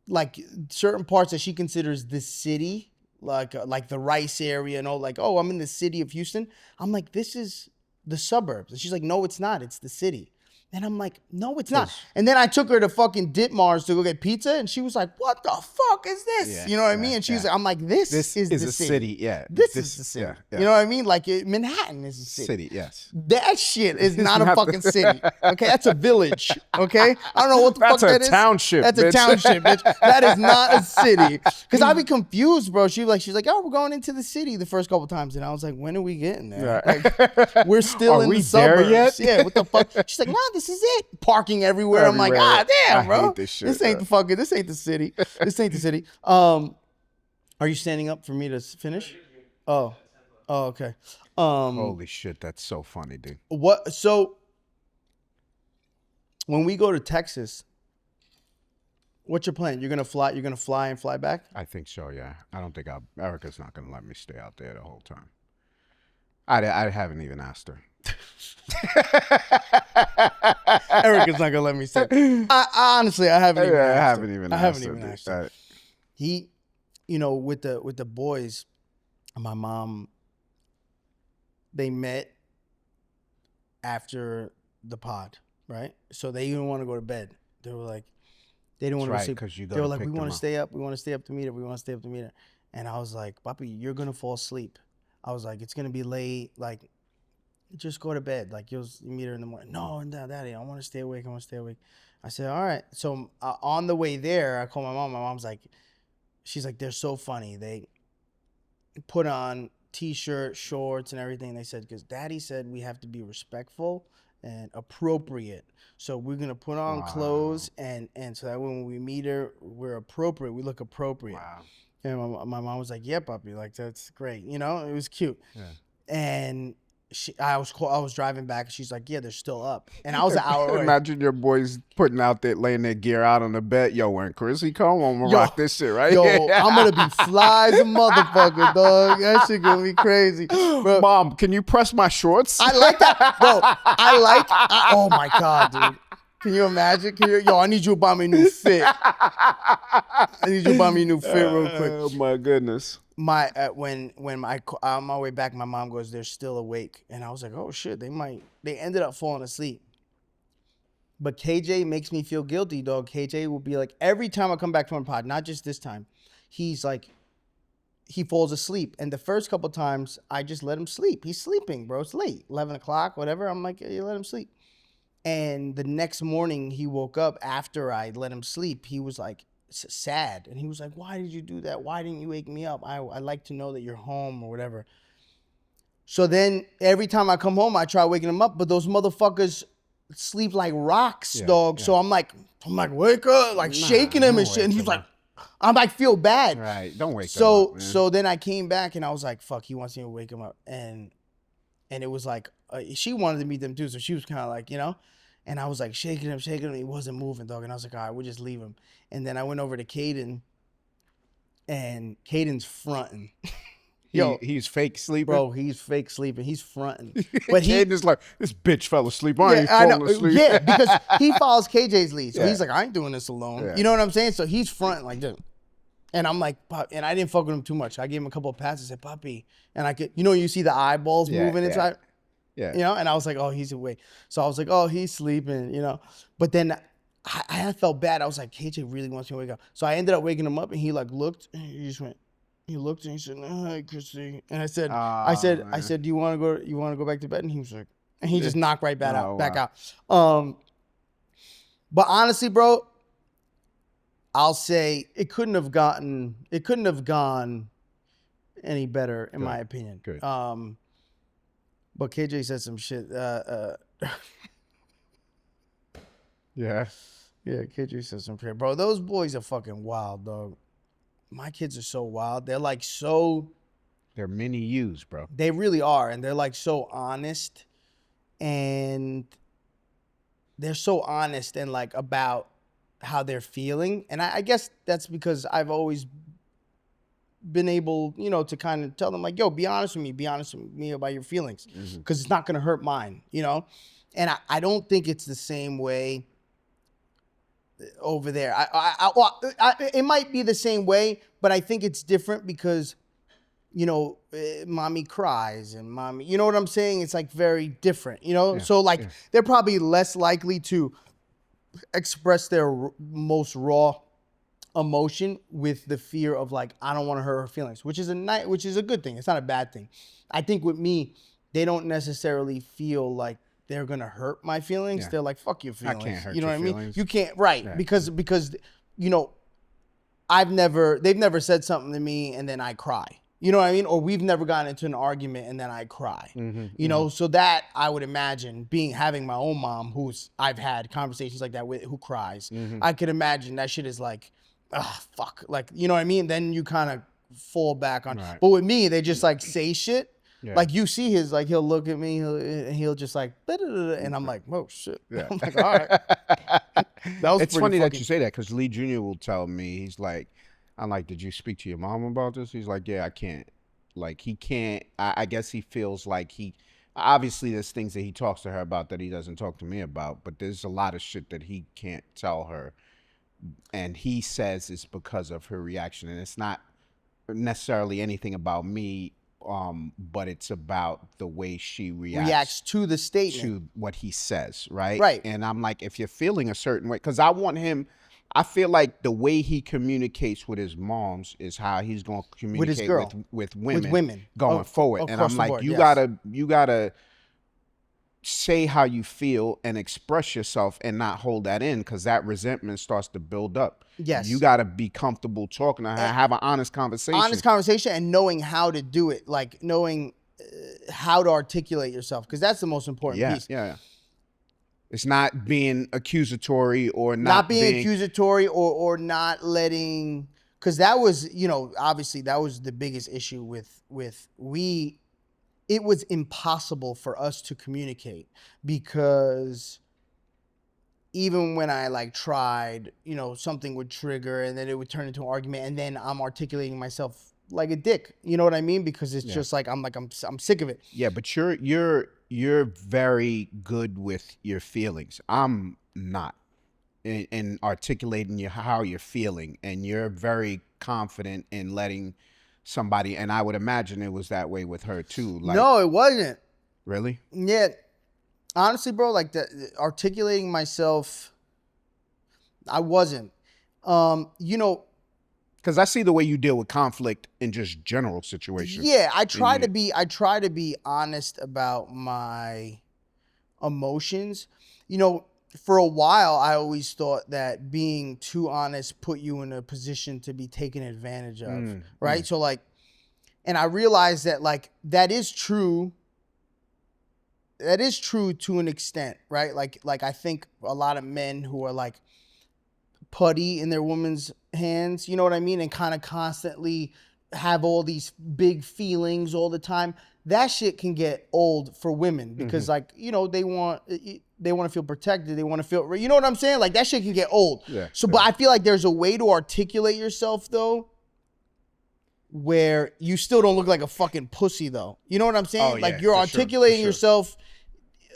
like certain parts that she considers the city, like the Rice area and all, like, oh, I'm in the city of Houston. I'm like, this is the suburbs. And she's like, no, it's not. It's the city. And I'm like, no, it's not. And then I took her to fucking Ditmars to go get pizza, and she was like, what the fuck is this? Yeah, you know what I yeah, mean? And she was yeah. like, I'm like, this is the a city. Yeah. This is the city. Yeah, You know what I mean? Like Manhattan is a city. City, yes. That shit is not a not fucking city. Okay, that's a village. Okay, I don't know what the That's fuck a that is. township, That's a bitch. township, bitch. That is not a city. Because I'd be confused, bro. She's like, oh, we're going into the city the first couple times, and I was like, when are we getting there? Like, we're still Are in we the there suburbs. yet? Yeah, what the fuck? She's like, no, this is it. Parking everywhere. I'm like, Everywhere. damn, I bro. hate this shit, This ain't bro. the fucking. This ain't the city. This ain't the city. Are you standing up for me to finish? Oh, Oh, okay. Holy shit, that's so funny, dude. What? So when we go to Texas, what's your plan? You're gonna fly. You're gonna fly and fly back. I think so, yeah. I don't think Erica's not going to let me stay out there the whole time. I haven't even asked her. Erica's not gonna let me say. I honestly, I haven't even. I asked haven't her. even I asked haven't her, even dude. asked her. He, with the boys, my mom. They met after the pod, right? So they didn't want to go to bed. They were like, they didn't want to right, sleep. because you They go were to like, pick we them want to up. stay up. We want to stay up to meet her. We want to stay up to meet her. And I was like, Papi, you're gonna fall asleep. I was like, it's gonna be late. Like, just go to bed. Like, you'll meet her in the morning. No, Daddy, I want to stay awake. I want to stay awake. I said, all right. So on the way there, I called my mom. My mom's like, she's like, they're so funny. They put on T-shirt, shorts, and everything. They said, because Daddy said we have to be respectful and appropriate. So we're gonna put on clothes, and so that when we meet her, we're appropriate. We look appropriate. Wow. And my mom was like, "Yeah, puppy, like that's great." It was cute. Yeah. And I was driving back, and she's like, "Yeah, they're still up." And I was an hour away. Imagine your boys putting out there, laying their gear out on the bed. Yo, when Chrissy come, I'm gonna Yo, rock this shit, right? Yo, I'm gonna be fly as a motherfucker, dog. That shit gonna be crazy, bro. Mom, can you press my shorts? I like that, bro. Oh my god, dude. Can you imagine? I need you to buy me a new fit. I need you to buy me a new fit real quick. Oh my goodness. When on my way back, my mom goes, "They're still awake," and I was like, "Oh shit, they ended up falling asleep." But KJ makes me feel guilty, dog. KJ will be like, every time I come back from a pod, not just this time, he's like, he falls asleep. And the first couple times, I just let him sleep. He's sleeping, bro. It's late, 11 o'clock, whatever. I'm like, you let him sleep. And the next morning, he woke up after I let him sleep. He was like sad, and he was like, "Why did you do that? Why didn't you wake me up? I like to know that you're home or whatever." So then every time I come home, I try waking him up, but those motherfuckers sleep like rocks, dog. Yeah. So I'm like, wake up, like shaking him and shit. And he's like, I'm like, feel bad. Right, don't wake him up. So then I came back and I was like, fuck, he wants me to wake him up. And it was like, she wanted to meet them too. So she was kind of like, and I was like shaking him. He wasn't moving, dog. And I was like, all right, we'll just leave him. And then I went over to Caden, and Caden's fronting. Yo, he's fake sleeping. Bro, he's fake sleeping. He's fronting. But Caden's like, this bitch fell asleep. I ain't falling asleep. Yeah, because he follows KJ's lead. So he's like, I ain't doing this alone. Yeah. You know what I'm saying? So he's fronting like this. And I'm like, and I didn't fuck with him too much. I gave him a couple of passes. I said, Papi. And I could, you see the eyeballs moving inside. Yeah. And I was like, oh, he's awake. So I was like, oh, he's sleeping, But then I felt bad. I was like, KJ really wants me to wake up. So I ended up waking him up, and he like looked, and he just went. He looked and he said, "Hi, Chrissy." And I said, "Do you want to go? You want to go back to bed?" And he was like, and he just knocked right back out. But honestly, bro, I'll say it couldn't have gone any better in my opinion. Good. But KJ said some shit. Yeah, KJ said some shit, bro. Those boys are fucking wild, dog. My kids are so wild. They're like they're mini yous, bro. They really are. And they're like so honest. And they're so honest and like about how they're feeling. And I guess that's because I've always been able, to kind of tell them like, yo, be honest with me. Be honest with me about your feelings. Because it's not going to hurt mine, And I don't think it's the same way over there. It might be the same way, but I think it's different because, mommy cries and mommy, you know what I'm saying? It's like very different, So they're probably less likely to express their most raw emotion with the fear of like, I don't want to hurt her feelings, which is a good thing. It's not a bad thing. I think with me, they don't necessarily feel like they're gonna hurt my feelings. They're like, fuck your feelings. I can't hurt you know your what I mean? feelings. You can't, right? Yeah. Because they've never said something to me and then I cry. You know what I mean? Or we've never gotten into an argument and then I cry. So that I would imagine having my own mom I've had conversations like that with, who cries. I could imagine that shit is like, fuck, like, you know what I mean? Then you kind of fall back on. Right. But with me, they just like say shit. Yeah. Like you see his, like he'll look at me, he'll just like, and I'm like, oh shit. Yeah. I'm like, all right. That was It's pretty funny that fucking- you say that because Lee Jr. will tell me, he's like, I'm like, did you speak to your mom about this? He's like, yeah, I can't. Like, he can't. I guess he feels like obviously there's things that he talks to her about that he doesn't talk to me about, but there's a lot of shit that he can't tell her. And he says it's because of her reaction. And it's not necessarily anything about me, but it's about the way she reacts to the statement. to what he says, right? Right. And I'm like, if you're feeling a certain way, because I feel like the way he communicates with his moms is how he's going to communicate with women going forward. And I'm like, you gotta say how you feel and express yourself and not hold that in, because that resentment starts to build up. Yes. You got to be comfortable talking to her, have an honest conversation. Honest conversation and knowing how to do it, like knowing how to articulate yourself, because that's the most important piece. Yeah. It's not being accusatory or not being accusatory or not letting, because that was, obviously that was the biggest issue with it was impossible for us to communicate, because even when I like tried, something would trigger and then it would turn into an argument, and then I'm articulating myself like a dick. You know what I mean? Because it's just like I'm sick of it. Yeah, but you're very good with your feelings. I'm not in articulating how you're feeling, and you're very confident in letting somebody. And I would imagine it was that way with her too. Like, no, it wasn't. Really? Yeah. Honestly, bro, like articulating myself, I wasn't. Because I see the way you deal with conflict in just general situations. Yeah, I try to be honest about my emotions. For a while, I always thought that being too honest put you in a position to be taken advantage of, right? So like, and I realized that like that is true. That is true to an extent, right? Like I think a lot of men who are like putty in their woman's hands, you know what I mean? And kind of constantly have all these big feelings all the time. That shit can get old for women because like, they want to feel protected. They want to feel, you know what I'm saying? Like that shit can get old. Yeah. So, but I feel like there's a way to articulate yourself though, where you still don't look like a fucking pussy though. You know what I'm saying? Oh, yeah, like you're for sure, articulating yourself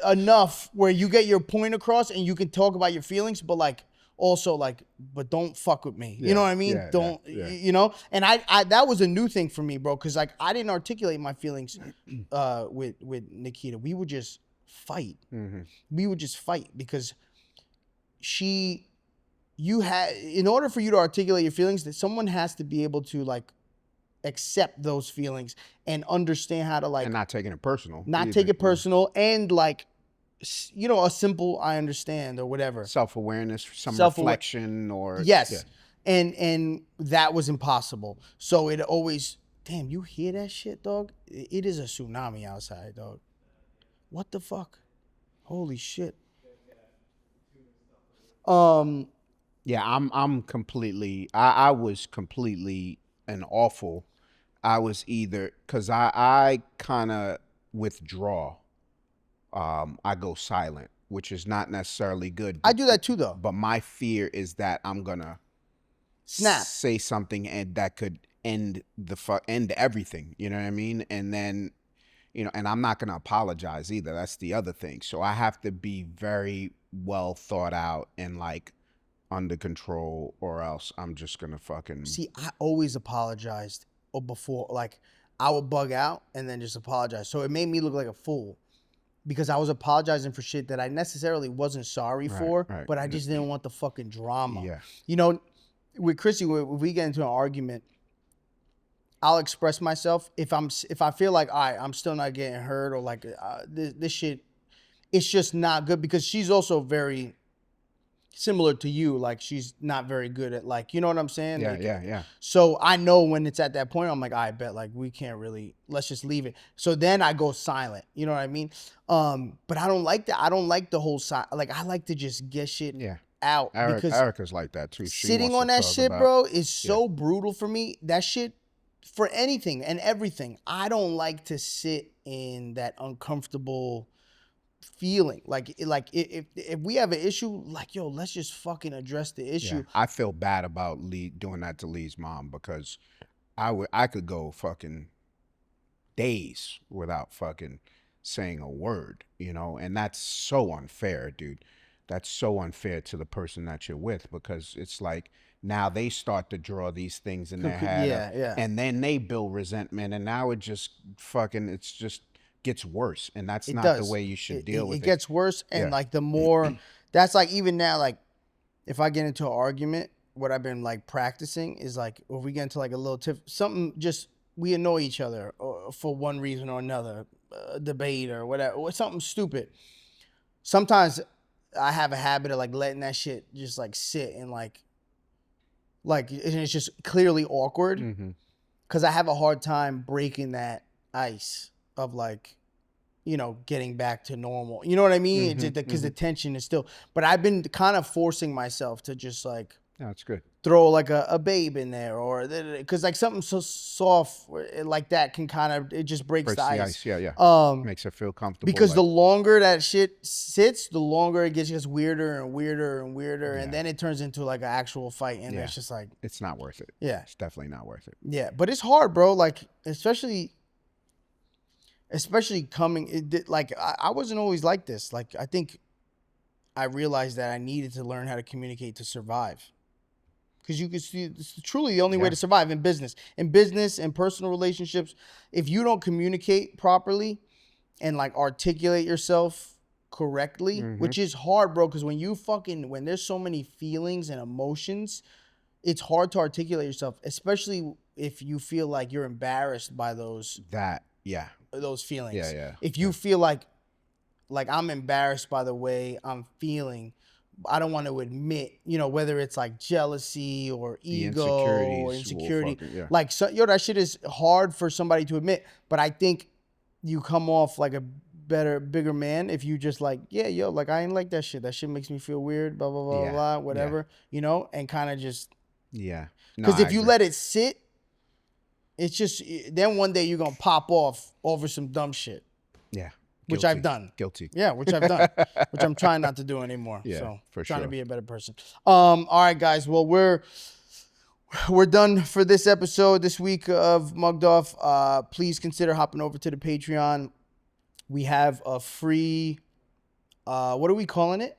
enough where you get your point across and you can talk about your feelings, but like also like, but don't fuck with me. You know what I mean? Yeah. And I that was a new thing for me, bro. Cause like I didn't articulate my feelings with Nikita. We would just fight. We would just fight because in order for you to articulate your feelings, that someone has to be able to like accept those feelings and understand how to like, and not taking it personal. Not take it personal, and like, a simple I understand or whatever. Self-awareness, some reflection or yes. Yeah. And that was impossible. So it always, damn, you hear that shit, dog? It is a tsunami outside, dog. What the fuck? Holy shit. Yeah, I'm completely I was completely an awful. I was either because I kind of withdraw. I go silent, which is not necessarily good. I do that too, though. But my fear is that I'm gonna say something and that could end everything. You know what I mean? And then, and I'm not gonna apologize either. That's the other thing. So I have to be very well thought out and like under control, or else I'm just gonna fucking. See, I always apologized before, like I would bug out and then just apologize. So it made me look like a fool because I was apologizing for shit that I necessarily wasn't sorry for, but I just didn't want the fucking drama. Yeah. With Chrissy, if we get into an argument, I'll express myself. If I feel like, all right, I'm still not getting hurt, or like this shit, it's just not good, because she's also very similar to you. Like she's not very good at, like, you know what I'm saying? Yeah, like, yeah. So I know when it's at that point, I'm like, I bet like we can't really, let's just leave it. So then I go silent. You know what I mean? But I don't like that. I don't like the whole side. Like I like to just get shit out. Because Erica's like that too. Sitting on that shit, bro, is so brutal for me. That shit for anything and everything, I don't like to sit in that uncomfortable feeling. Like if we have an issue, like, yo, let's just fucking address the issue. Yeah. I feel bad about Lee doing that to Lee's mom because I could go fucking days without fucking saying a word, you know, and that's so unfair, dude. That's so unfair to the person that you're with because it's like now they start to draw these things in their head, Yeah. and then they build resentment, and now it just fucking it's just gets worse, and that's It not does. the way you should deal with It it. gets worse, and Yeah. like the more, that's like even now, like if I get into an argument, what I've been like practicing is like if we get into like a little something, just we annoy each other for one reason or another, debate or whatever, or something stupid. Sometimes I have a habit of like letting that shit just like sit and like and it's just clearly awkward Mm-hmm. because I have a hard time breaking that ice of like, you know, getting back to normal. You know what I mean? Mhm, Because the tension is still. But I've been kind of forcing myself to just like Yeah, that's good. throw like a babe in there, or because like something so soft like that can kind of, it just breaks Breaks the ice. yeah. Makes her feel comfortable. Because like, the longer that shit sits, the longer it gets just weirder and weirder and weirder, and Yeah. then it turns into like an actual fight, and Yeah. it's just like, it's not worth it. yeah, It's definitely not worth it. yeah. But it's hard, bro. Like especially coming, like I wasn't always like this. Like I think I realized that I needed to learn how to communicate to survive. Because you can see it's truly the only way Yeah. to survive in business. In business and personal relationships, if you don't communicate properly and like articulate yourself correctly, which is hard, bro, because when there's so many feelings and emotions, it's hard to articulate yourself, especially if you feel like you're embarrassed by those feelings. Yeah. If you feel like I'm embarrassed by the way I'm feeling, I don't want to admit, you know, whether it's like jealousy or ego or insecurities will insecurity. fucking- yeah. Like, so, yo, that shit is hard for somebody to admit. But I think you come off like a bigger man if you just like, yeah, yo, like I ain't like that shit. That shit makes me feel weird, blah, blah, blah, Yeah. blah, whatever, you know, and kind of just, Yeah. No, because I if you agree. let it sit, it's just, then one day you're going to pop off over some dumb shit, Yeah. which Guilty. I've done. Guilty. Yeah, which I've done, which I'm trying not to do anymore. Yeah, so for trying to sure. be a better person. All right, guys. Well, we're done for this episode this week of Mugged Off. Please consider hopping over to the Patreon. We have a free. What are we calling it?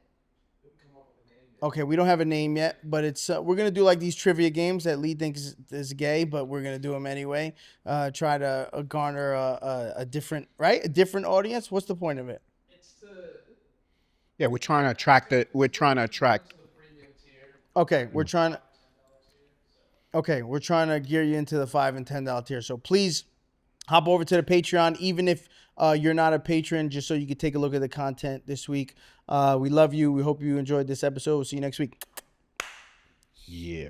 Okay, we don't have a name yet, but it's we're gonna do like these trivia games that Lee thinks is gay, but we're gonna do them anyway. Try to garner a different audience. What's the point of it? Yeah, we're trying to attract. Okay, we're trying to gear you into the $5 and $10 tier. So please hop over to the Patreon, even if you're not a patron, just so you can take a look at the content this week. We love you. We hope you enjoyed this episode. We'll see you next week. Yeah.